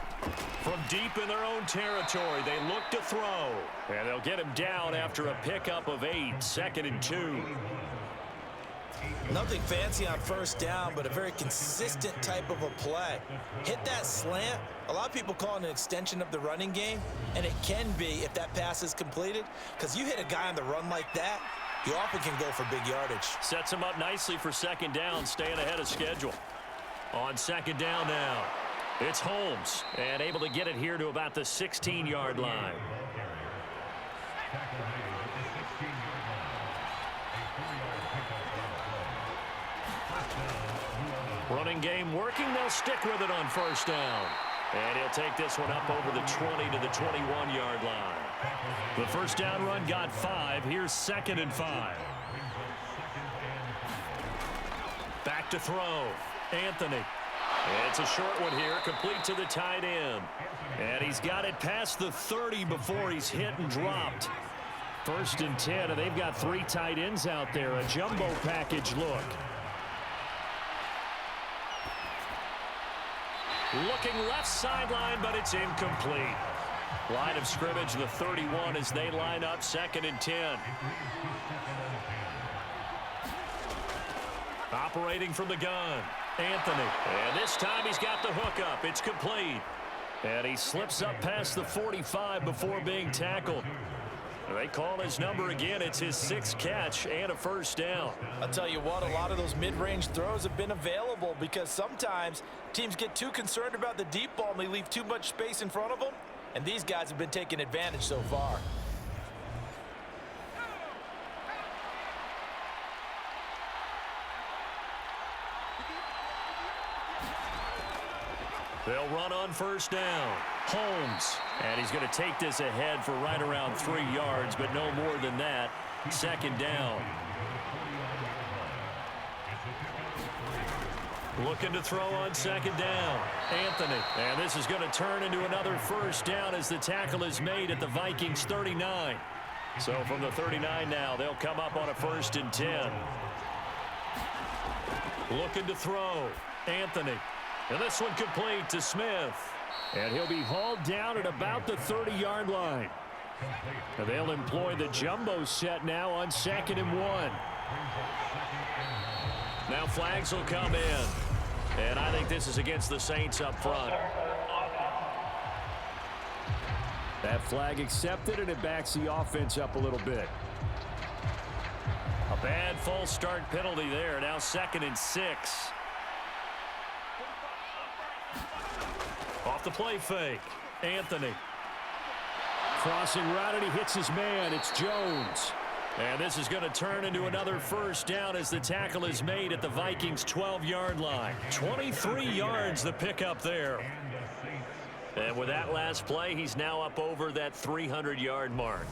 From deep in their own territory, they look to throw. And they'll get him down after a pickup of 8, 2nd and 2. Nothing fancy on 1st down, but a very consistent type of a play. Hit that slant. A lot of people call it an extension of the running game, and it can be if that pass is completed, because you hit a guy on the run like that, he often can go for big yardage. Sets him up nicely for 2nd down, staying ahead of schedule. On 2nd down now, it's Holmes, and able to get it here to about the 16-yard line. Running game working, they'll stick with it on 1st down. And he'll take this one up over the 20 to the 21-yard line. The 1st down run got 5. Here's 2nd and 5. Back to throw. Anthony. And it's a short one here, complete to the tight end. And he's got it past the 30 before he's hit and dropped. 1st and 10, and they've got 3 tight ends out there. A jumbo package look. Looking left sideline, but it's incomplete. Line of scrimmage, the 31 as they line up 2nd and 10. Operating from the gun, Anthony. And this time he's got the hook up. It's complete. And he slips up past the 45 before being tackled. They call his number again. It's his 6th catch and a 1st down. I'll tell you what, a lot of those mid-range throws have been available because sometimes teams get too concerned about the deep ball and they leave too much space in front of them. And these guys have been taking advantage so far. They'll run on 1st down. Holmes. And he's going to take this ahead for right around 3 yards, but no more than that. 2nd down. Looking to throw on 2nd down. Anthony. And this is going to turn into another 1st down as the tackle is made at the Vikings 39. So from the 39 now, they'll come up on a 1st and 10. Looking to throw. Anthony. And this one complete to Smith. And he'll be hauled down at about the 30-yard line. And they'll employ the jumbo set now on 2nd and 1. Now flags will come in. And I think this is against the Saints up front. That flag accepted, and it backs the offense up a little bit. A bad false start penalty there. Now 2nd and 6. Off the play fake. Anthony. Crossing route, and he hits his man. It's Jones. And this is going to turn into another 1st down as the tackle is made at the Vikings 12-yard line. 23 yards the pickup there. And with that last play, he's now up over that 300-yard mark.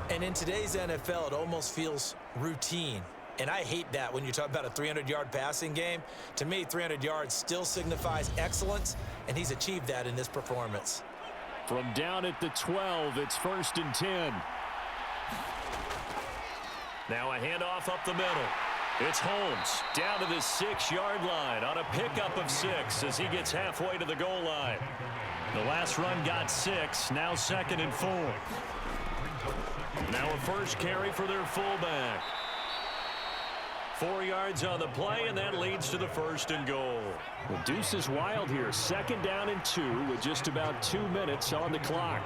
And in today's NFL, it almost feels routine. And I hate that when you talk about a 300-yard passing game. To me, 300 yards still signifies excellence, and he's achieved that in this performance. From down at the 12, it's 1st and 10. Now a handoff up the middle. It's Holmes down to the 6-yard line on a pickup of 6 as he gets halfway to the goal line. The last run got 6, now 2nd and 4. Now a 1st carry for their fullback. 4 yards on the play, and that leads to the 1st and goal. The deuce is wild here. 2nd down and 2 with just about 2 minutes on the clock.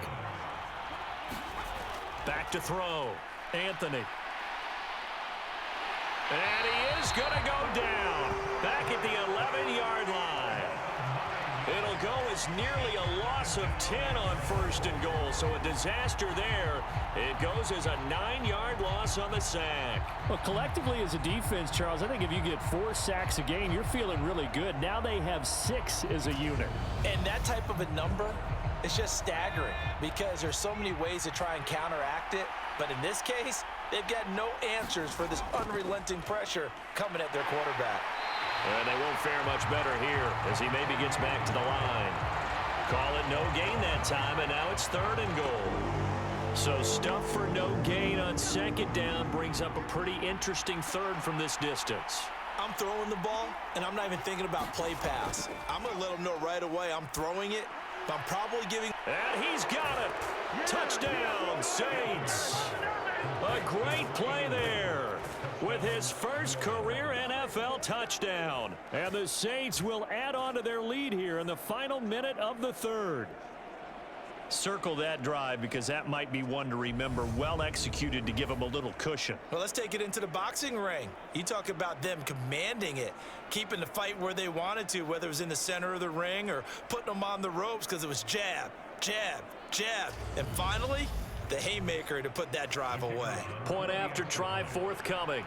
Back to throw. Anthony. And he is going to go down. Back at the 11-yard line. It'll go as nearly a loss of 10 on 1st and goal. So a disaster there. It goes as a 9-yard loss on the sack. Well, collectively as a defense, Charles, I think if you get 4 sacks a game, you're feeling really good. Now they have 6 as a unit. And that type of a number, it's just staggering because there's so many ways to try and counteract it. But in this case, they've got no answers for this unrelenting pressure coming at their quarterback. And they won't fare much better here as he maybe gets back to the line. Call it no gain that time, and now it's 3rd and goal. So stuff for no gain on 2nd down brings up a pretty interesting 3rd from this distance. I'm throwing the ball, and I'm not even thinking about play pass. I'm going to let them know right away I'm throwing it, but I'm probably giving... And he's got it. Touchdown, Saints. A great play there with his first career NFL touchdown. And the Saints will add on to their lead here in the final minute of the 3rd. Circle that drive because that might be one to remember. Well executed to give them a little cushion. Well, let's take it into the boxing ring. You talk about them commanding it, keeping the fight where they wanted to, whether it was in the center of the ring or putting them on the ropes because it was jab, jab, jab. And finally, the haymaker to put that drive away. Point after try forthcoming.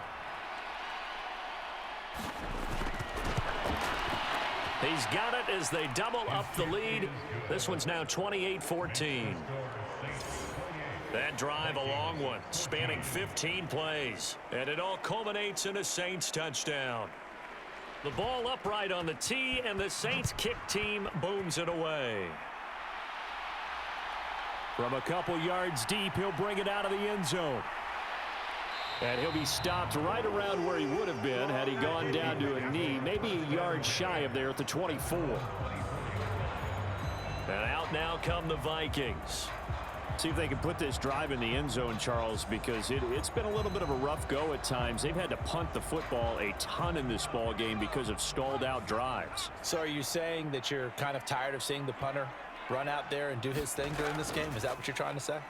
He's got it as they double up the lead. This one's now 28-14. That drive, a long one, spanning 15 plays. And it all culminates in a Saints touchdown. The ball upright on the tee, and the Saints kick team booms it away. From a couple yards deep, he'll bring it out of the end zone. And he'll be stopped right around where he would have been had he gone down to a knee, maybe a yard shy of there at the 24. And out now come the Vikings. See if they can put this drive in the end zone, Charles, because it's been a little bit of a rough go at times. They've had to punt the football a ton in this ball game because of stalled out drives. So are you saying that you're kind of tired of seeing the punter run out there and do his thing during this game? Is that what you're trying to say?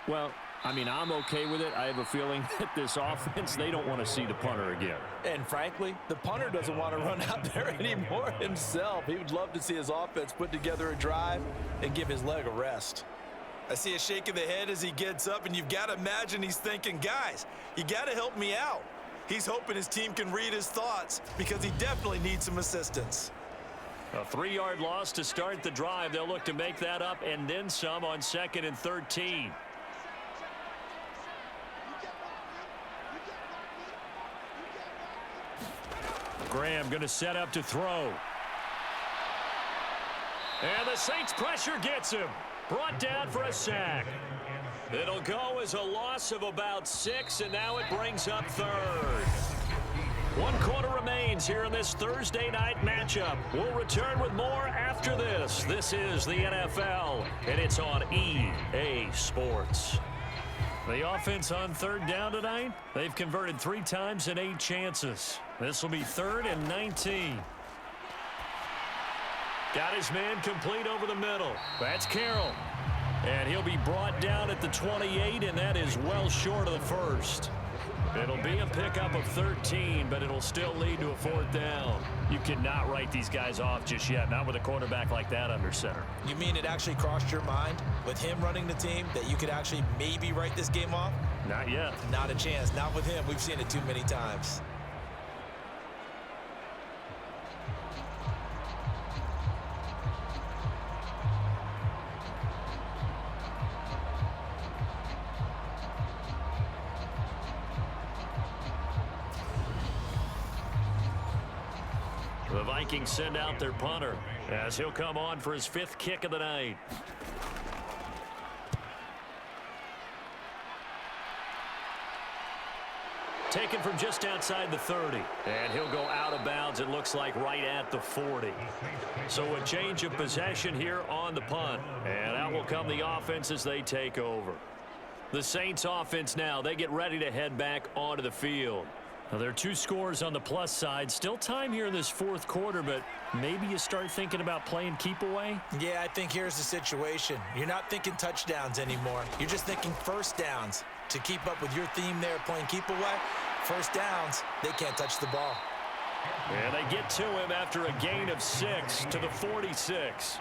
Well, I mean, I'm okay with it. I have a feeling that this offense, they don't want to see the punter again. And frankly, the punter doesn't want to run out there anymore himself. He would love to see his offense put together a drive and give his leg a rest. I see a shake of the head as he gets up, and you've got to imagine he's thinking, guys, you got to help me out. He's hoping his team can read his thoughts because he definitely needs some assistance. A 3-yard loss to start the drive. They'll look to make that up and then some on 2nd and 13. Graham going to set up to throw. And the Saints pressure gets him. Brought down for a sack. It'll go as a loss of about 6, and now it brings up 3rd. 1 quarter remains here in this Thursday night matchup. We'll return with more after this. This is the NFL, and it's on EA Sports. The offense on 3rd down tonight, they've converted 3 times in 8 chances. This will be 3rd and 19. Got his man complete over the middle. That's Carroll. And he'll be brought down at the 28, and that is well short of the 1st. It'll be a pickup of 13, but it'll still lead to a 4th down. You cannot write these guys off just yet, not with a quarterback like that under center. You mean it actually crossed your mind with him running the team that you could actually maybe write this game off? Not yet. Not a chance. Not with him. We've seen it too many times. The Vikings send out their punter as he'll come on for his 5th kick of the night. Taken from just outside the 30. And he'll go out of bounds, it looks like, right at the 40. So a change of possession here on the punt. And out will come the offense as they take over. The Saints offense now, they get ready to head back onto the field. Well, there are 2 scores on the plus side. Still time here in this fourth quarter, but maybe you start thinking about playing keep away? Yeah, I think here's the situation. You're not thinking touchdowns anymore. You're just thinking first downs. To keep up with your theme there, playing keep away, first downs, they can't touch the ball. And they get to him after a gain of 6 to the 46.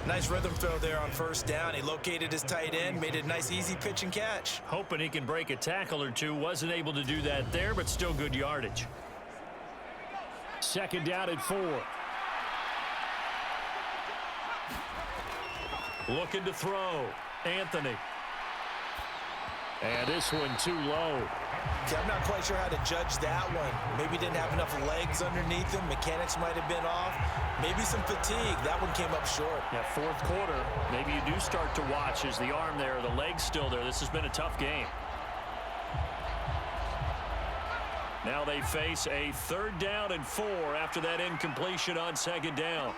Nice rhythm throw there on first down. He located his tight end, made it a nice easy pitch and catch. Hoping he can break a tackle or two. Wasn't able to do that there, but still good yardage. Second down and 4. Looking to throw. Anthony. And this one too low. See, I'm not quite sure how to judge that one. Maybe didn't have enough legs underneath him. Mechanics might have been off. Maybe some fatigue. That one came up short. Yeah, fourth quarter, maybe you do start to watch as the arm there, the leg's still there. This has been a tough game. Now they face a third down and 4 after that incompletion on second down.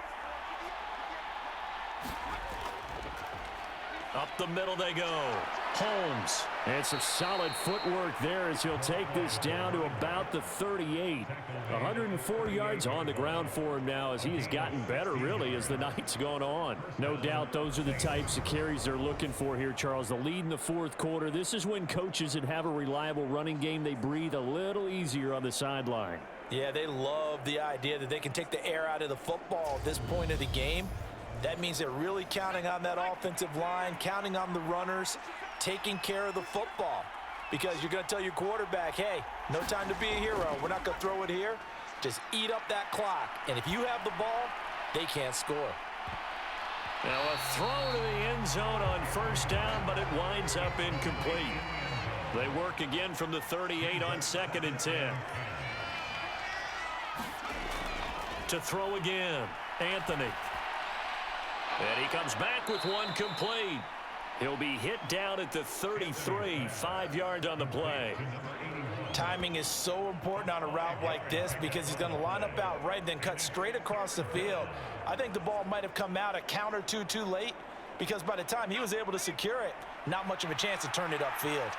Up the middle they go. Holmes. And some solid footwork there as he'll take this down to about the 38. 104 yards on the ground for him now as he has gotten better, really, as the night's gone on. No doubt those are the types of carries they're looking for here, Charles. The lead in the fourth quarter. This is when coaches that have a reliable running game, they breathe a little easier on the sideline. Yeah, they love the idea that they can take the air out of the football at this point of the game. That means they're really counting on that offensive line, counting on the runners, taking care of the football. Because you're going to tell your quarterback, hey, no time to be a hero. We're not going to throw it here. Just eat up that clock. And if you have the ball, they can't score. Now a throw to the end zone on first down, but it winds up incomplete. They work again from the 38 on second and 10. To throw again, Anthony. And he comes back with one complete. He'll be hit down at the 33, 5 yards on the play. Timing is so important on a route like this because he's going to line up out right and then cut straight across the field. I think the ball might have come out a count or two too late because by the time he was able to secure it, not much of a chance to turn it upfield.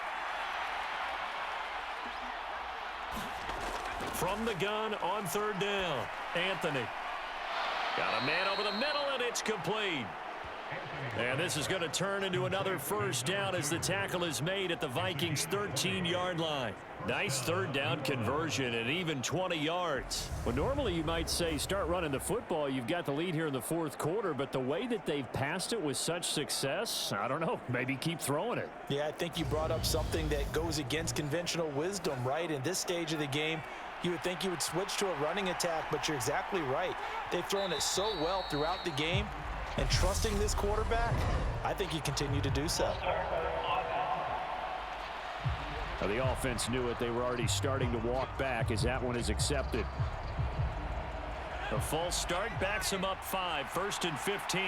From the gun on third down, Anthony. Got a man over the middle, and it's complete. And this is going to turn into another first down as the tackle is made at the Vikings' 13-yard line. Nice third down conversion and even 20 yards. Well, normally you might say start running the football. You've got the lead here in the fourth quarter, but the way that they've passed it with such success, I don't know, maybe keep throwing it. Yeah, I think you brought up something that goes against conventional wisdom, right? In this stage of the game, you would think you would switch to a running attack, but you're exactly right. They've thrown it so well throughout the game, and trusting this quarterback, I think you continue to do so. Now, the offense knew it. They were already starting to walk back as that one is accepted. The false start backs him up 5, 1st and 15.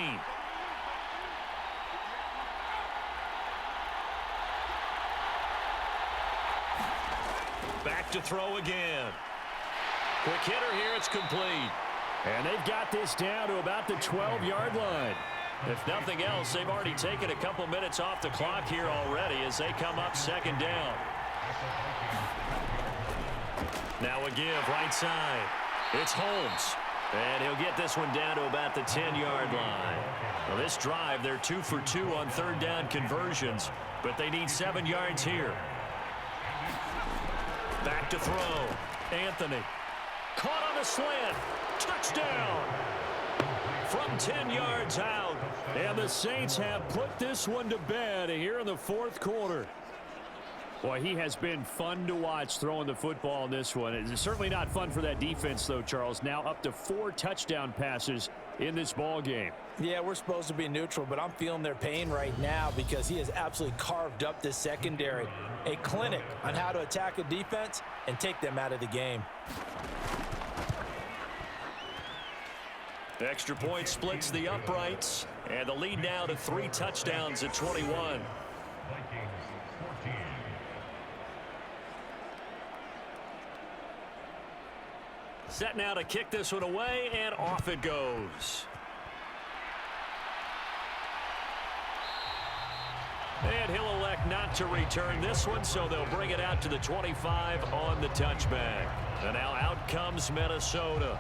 Back to throw again. Quick hitter here, it's complete. And they've got this down to about the 12-yard line. If nothing else, they've already taken a couple minutes off the clock here already as they come up second down. Now a give right side. It's Holmes. And he'll get this one down to about the 10-yard line. Well, this drive, they're 2 for 2 on third down conversions, but they need 7 yards here. Back to throw. Anthony. Caught on a slant. Touchdown. From 10 yards out. And the Saints have put this one to bed here in the fourth quarter. Boy, he has been fun to watch throwing the football in this one. It's certainly not fun for that defense, though, Charles. Now up to 4 touchdown passes in this ball game. Yeah, we're supposed to be neutral, but I'm feeling their pain right now because he has absolutely carved up this secondary. A clinic on how to attack a defense and take them out of the game. Extra point splits the uprights, and the lead now to 3 touchdowns at 21. Set now to kick this one away, and off it goes. And he'll elect elect not to return this one, so they'll bring it out to the 25 on the touchback. And now out comes Minnesota.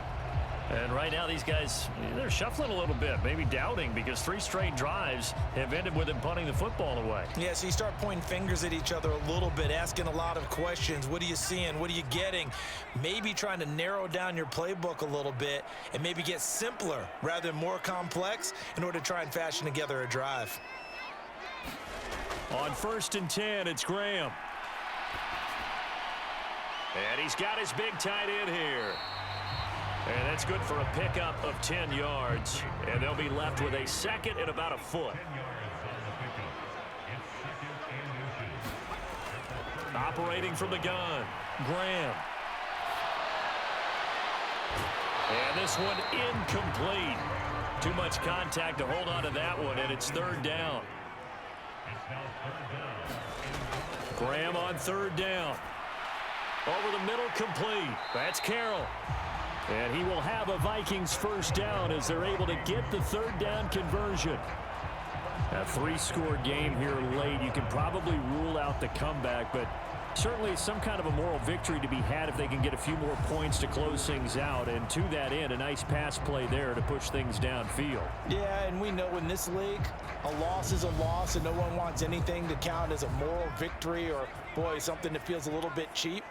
And right now these guys, they're shuffling a little bit, maybe doubting, because 3 straight drives have ended with them punting the football away. Yeah, so you start pointing fingers at each other a little bit, asking a lot of questions. What are you seeing? What are you getting? Maybe trying to narrow down your playbook a little bit and maybe get simpler rather than more complex in order to try and fashion together a drive. On 1st and 10, it's Graham. And he's got his big tight end here. And that's good for a pickup of 10 yards. And they'll be left with a 2nd and about a foot. Operating from the gun, Graham. And this one incomplete. Too much contact to hold on to that one, and it's 3rd down. Graham on 3rd down. Over the middle, complete. That's Carroll. And he will have a Vikings 1st down as they're able to get the 3rd down conversion. A 3-score game here late. You can probably rule out the comeback, but certainly some kind of a moral victory to be had if they can get a few more points to close things out. And to that end, a nice pass play there to push things downfield. Yeah, and we know in this league, a loss is a loss, and no one wants anything to count as a moral victory or, boy, something that feels a little bit cheap.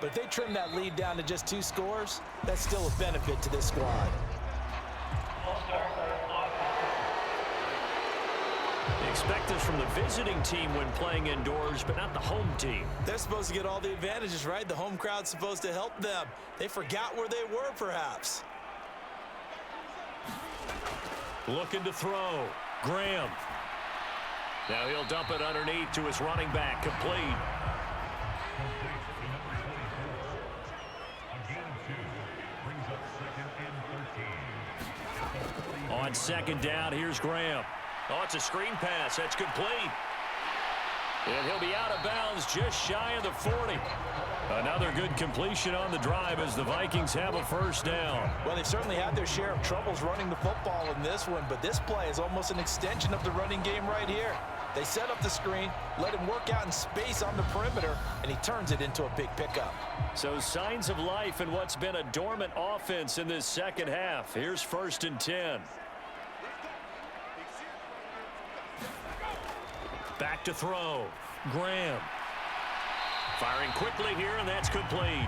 But if they trim that lead down to just 2 scores, that's still a benefit to this squad. Expect this from the visiting team when playing indoors, but not the home team. They're supposed to get all the advantages, right? The home crowd's supposed to help them. They forgot where they were, perhaps. Looking to throw. Graham. Now he'll dump it underneath to his running back. Complete. On 2nd down, here's Graham. Oh, it's a screen pass. That's complete. And he'll be out of bounds just shy of the 40. Another good completion on the drive as the Vikings have a 1st down. Well, they've certainly had their share of troubles running the football in this one, but this play is almost an extension of the running game right here. They set up the screen, let him work out in space on the perimeter, and he turns it into a big pickup. So signs of life in what's been a dormant offense in this 2nd half. Here's 1st and 10. Back to throw. Graham. Firing quickly here, and that's complete.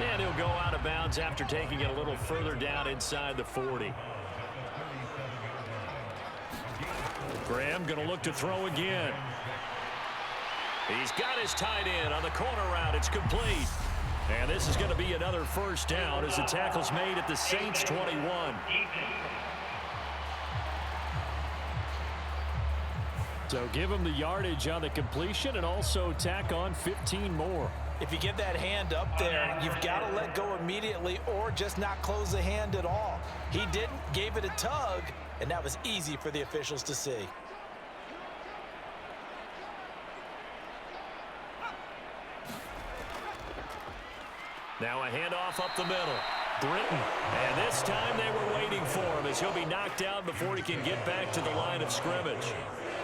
And he'll go out of bounds after taking it a little further down inside the 40. Graham going to look to throw again. He's got his tight end on the corner route. It's complete. And this is going to be another 1st down as the tackle's made at the Saints 21. So give him the yardage on the completion and also tack on 15 more. If you get that hand up there, you've got to let go immediately or just not close the hand at all. He didn't, gave it a tug, and that was easy for the officials to see. Now a handoff up the middle. Britton. And this time they were waiting for him as he'll be knocked out before he can get back to the line of scrimmage.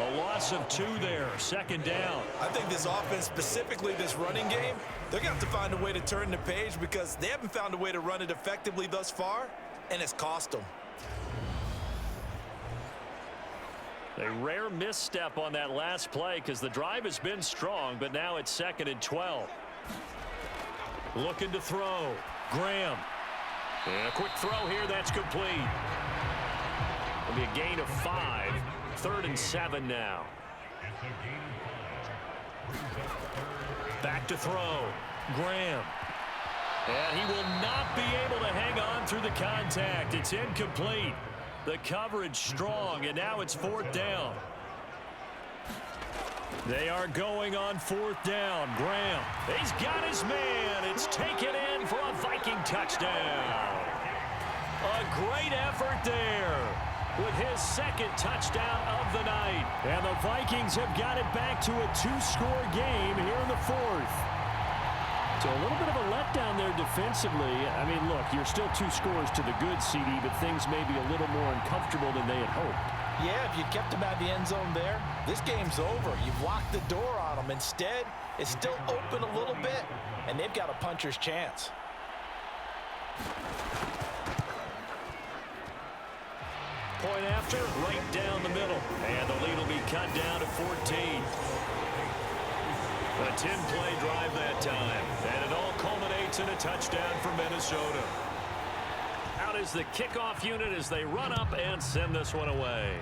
A loss of 2 there, 2nd down. I think this offense, specifically this running game, they're going to have to find a way to turn the page because they haven't found a way to run it effectively thus far, and it's cost them. A rare misstep on that last play because the drive has been strong, but now it's 2nd and 12. Looking to throw. Graham. And a quick throw here, that's complete. It'll be a gain of 5. 3rd and 7 now. Back to throw. Graham. And he will not be able to hang on through the contact. It's incomplete. The coverage strong, and now it's 4th down. They are going on 4th down. Graham. He's got his man. It's taken in for a Viking touchdown. A great effort there with his 2nd touchdown of the night. And the Vikings have got it back to a 2-score game here in the 4th. So a little bit of a letdown there defensively. I mean, look, you're still 2 scores to the good, CD, but things may be a little more uncomfortable than they had hoped. Yeah, if you kept him out of the end zone there, this game's over. You've locked the door on him. Instead, it's still open a little bit, and they've got a puncher's chance. Point after, right down the middle. And the lead will be cut down to 14. A 10-play drive that time. And it all culminates in a touchdown for Minnesota. Out is the kickoff unit as they run up and send this one away.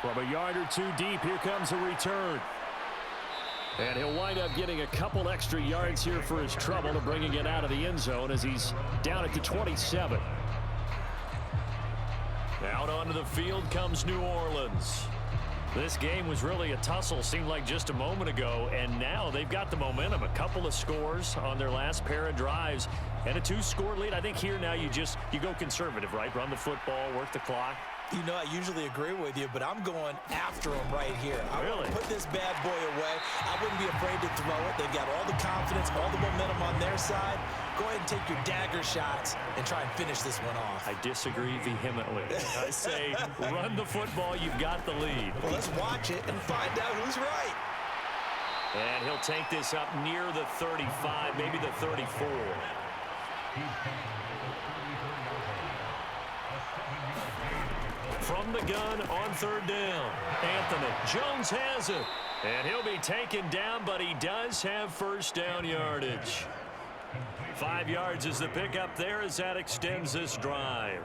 From a yard or two deep, here comes a return. And he'll wind up getting a couple extra yards here for his trouble to bringing it out of the end zone as he's down at the 27. Out onto the field comes New Orleans. This game was really a tussle, seemed like just a moment ago, and now they've got the momentum. A couple of scores on their last pair of drives and a 2-score lead. I think here now you go conservative, right? Run the football, work the clock. You know, I usually agree with you, but I'm going after him right here. I Really? want to put this bad boy away. I wouldn't be afraid to throw it. They've got all the confidence, all the momentum on their side. Go ahead and take your dagger shots and try and finish this one off. I disagree vehemently. I say run the football, you've got the lead. Well, let's watch it and find out who's right. And he'll take this up near the 35, maybe the 34. From the gun on third down, Anthony Jones has it. And he'll be taken down, but he does have first down yardage. 5 yards is the pickup there as that extends this drive.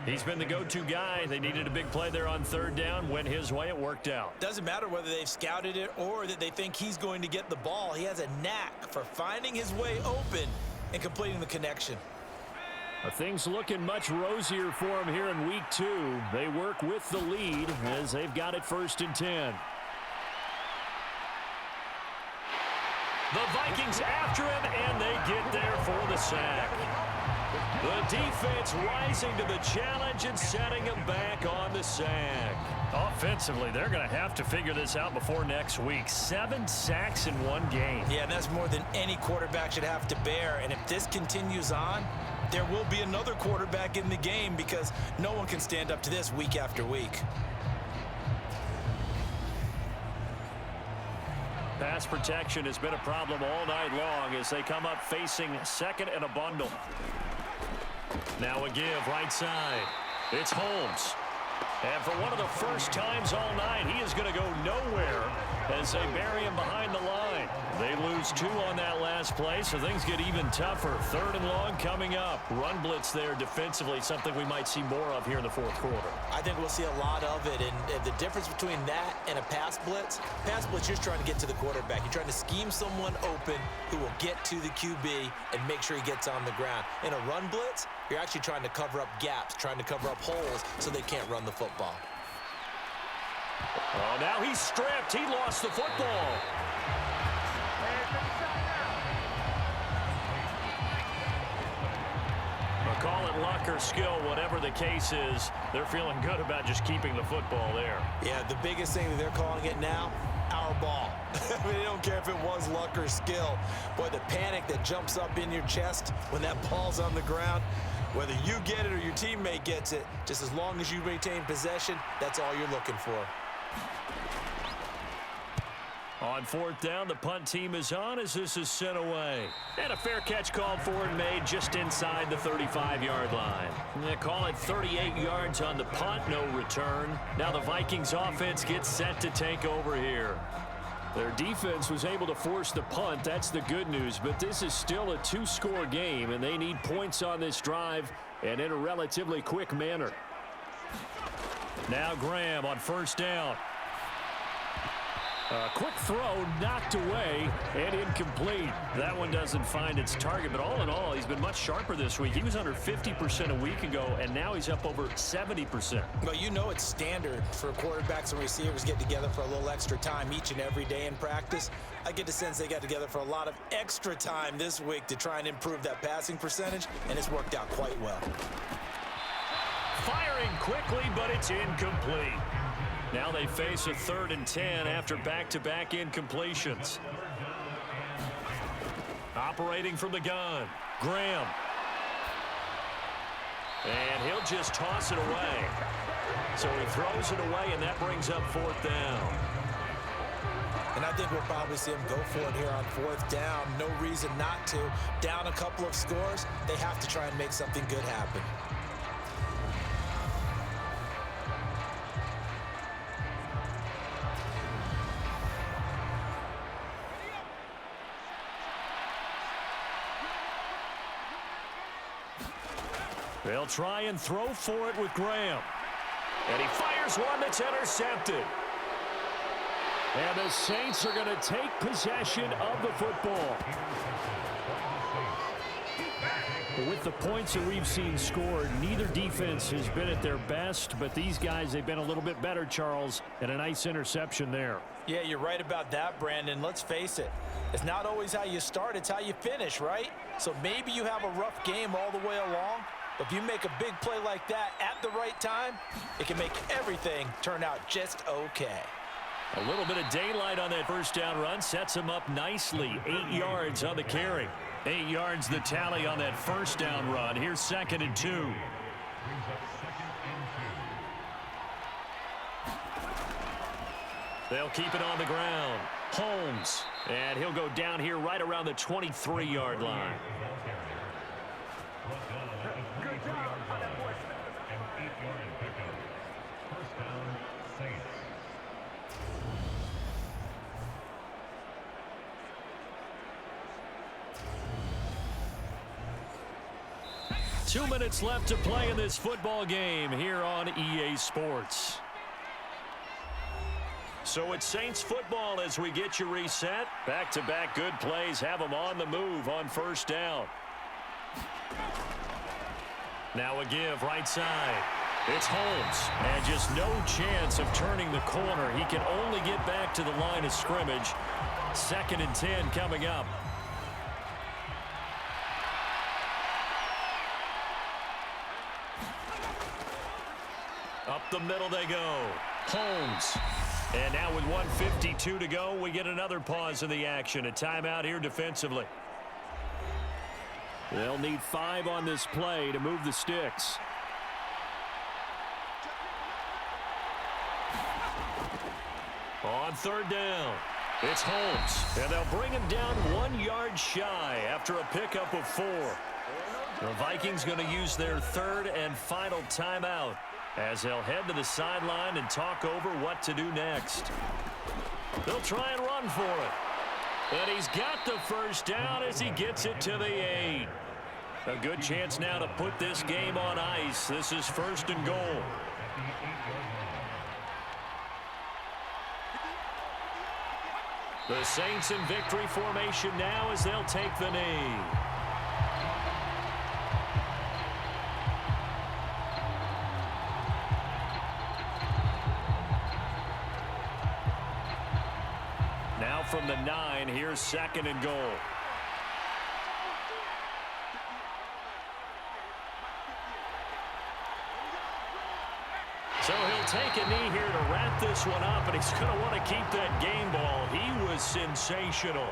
He's been the go-to guy. They needed a big play there on third down. Went his way, it worked out. Doesn't matter whether they've scouted it or that they think he's going to get the ball. He has a knack for finding his way open and completing the connection. Things looking much rosier for him here in week 2. They work with the lead as they've got it 1st and 10. The Vikings after him, and they get there for the sack. The defense rising to the challenge and setting him back on the sack. Offensively, they're going to have to figure this out before next week. 7 sacks in one game. Yeah, and that's more than any quarterback should have to bear. And if this continues on, there will be another quarterback in the game because no one can stand up to this week after week. Pass protection has been a problem all night long as they come up facing second and a bundle. Now a give right side. It's Holmes. And for one of the first times all night, he is going to go nowhere as they bury him behind the line. They lose 2 on that last play, so things get even tougher. 3rd and long coming up. Run blitz there defensively, something we might see more of here in the 4th quarter. I think we'll see a lot of it, and the difference between that and a pass blitz, you're just trying to get to the quarterback. You're trying to scheme someone open who will get to the QB and make sure he gets on the ground. In a run blitz, you're actually trying to cover up gaps, trying to cover up holes so they can't run the football. Oh, now he's stripped. He lost the football. Call it luck or skill, whatever the case is, they're feeling good about just keeping the football there. Yeah, the biggest thing that they're calling it now, our ball. I mean, they don't care if it was luck or skill. Boy, the panic that jumps up in your chest when that ball's on the ground, whether you get it or your teammate gets it, just as long as you maintain possession, that's all you're looking for. On 4th down, the punt team is on as this is sent away. And a fair catch called for and made just inside the 35-yard line. They call it 38 yards on the punt, no return. Now the Vikings offense gets set to take over here. Their defense was able to force the punt. That's the good news, but this is still a 2-score game, and they need points on this drive and in a relatively quick manner. Now Graham on 1st down. A quick throw knocked away and incomplete. That one doesn't find its target, but all in all, he's been much sharper this week. He was under 50% a week ago, and now he's up over 70%. Well, you know it's standard for quarterbacks and receivers get together for a little extra time each and every day in practice. I get the sense they got together for a lot of extra time this week to try and improve that passing percentage, and it's worked out quite well. Firing quickly, but it's incomplete. Now they face a 3rd and 10 after back-to-back incompletions. Operating from the gun, Graham. And he'll just toss it away. So he throws it away, and that brings up 4th down. And I think we'll probably see him go for it here on 4th down. No reason not to. Down a couple of scores, they have to try and make something good happen. They'll try and throw for it with Graham. And he fires one that's intercepted. And the Saints are going to take possession of the football. With the points that we've seen scored, neither defense has been at their best, but these guys, they've been a little bit better, Charles, and a nice interception there. Yeah, you're right about that, Brandon. Let's face it. It's not always how you start, it's how you finish, right? So maybe you have a rough game all the way along, but if you make a big play like that at the right time, it can make everything turn out just okay. A little bit of daylight on that first down run sets him up nicely. 8 yards on the carry. 8 yards the tally on that first down run. Here's 2nd and 2. Brings up 2nd and 2. They'll keep it on the ground. Holmes. And he'll go down here right around the 23-yard line. Brought down at the 23-yard line. An 8-yard pickup. First down, Saints. Two minutes left to play in this football game here on EA Sports. So it's Saints football as we get you reset. Back-to-back good plays have them on the move on first down. Now a give right side. It's Holmes. And just no chance of turning the corner. He can only get back to the line of scrimmage. 2nd and 10 coming up. Up the middle they go. Holmes. And now with 1:52 to go, we get another pause in the action. A timeout here defensively. They'll need 5 on this play to move the sticks. On 3rd down, it's Holmes. And they'll bring him down 1 yard shy after a pickup of 4. The Vikings going to use their 3rd and final timeout as they'll head to the sideline and talk over what to do next. They'll try and run for it. And he's got the first down as he gets it to the 8. A good chance now to put this game on ice. This is 1st and goal. The Saints in victory formation now as they'll take the knee. Now from the 9, here's 2nd and goal. So he'll take a knee here to wrap this one up, and he's going to want to keep that game ball. He was sensational.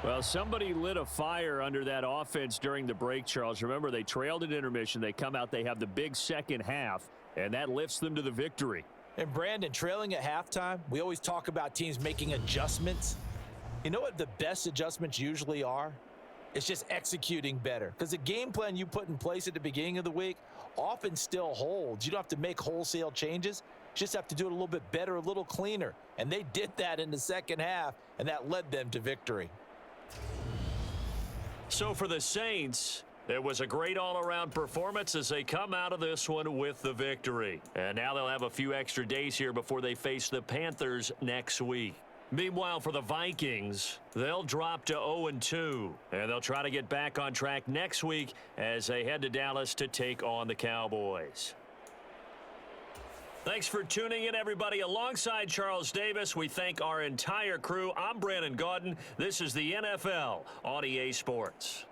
Well, somebody lit a fire under that offense during the break, Charles. Remember, they trailed at intermission. They come out, they have the big second half, and that lifts them to the victory. And Brandon, trailing at halftime, we always talk about teams making adjustments. You know what the best adjustments usually are? It's just executing better. Because the game plan you put in place at the beginning of the week often still holds. You don't have to make wholesale changes. You just have to do it a little bit better, a little cleaner. And they did that in the second half, and that led them to victory. So for the Saints, it was a great all-around performance as they come out of this one with the victory. And now they'll have a few extra days here before they face the Panthers next week. Meanwhile, for the Vikings, they'll drop to 0-2, and they'll try to get back on track next week as they head to Dallas to take on the Cowboys. Thanks for tuning in, everybody. Alongside Charles Davis, we thank our entire crew. I'm Brandon Gaudin. This is the NFL on EA Sports.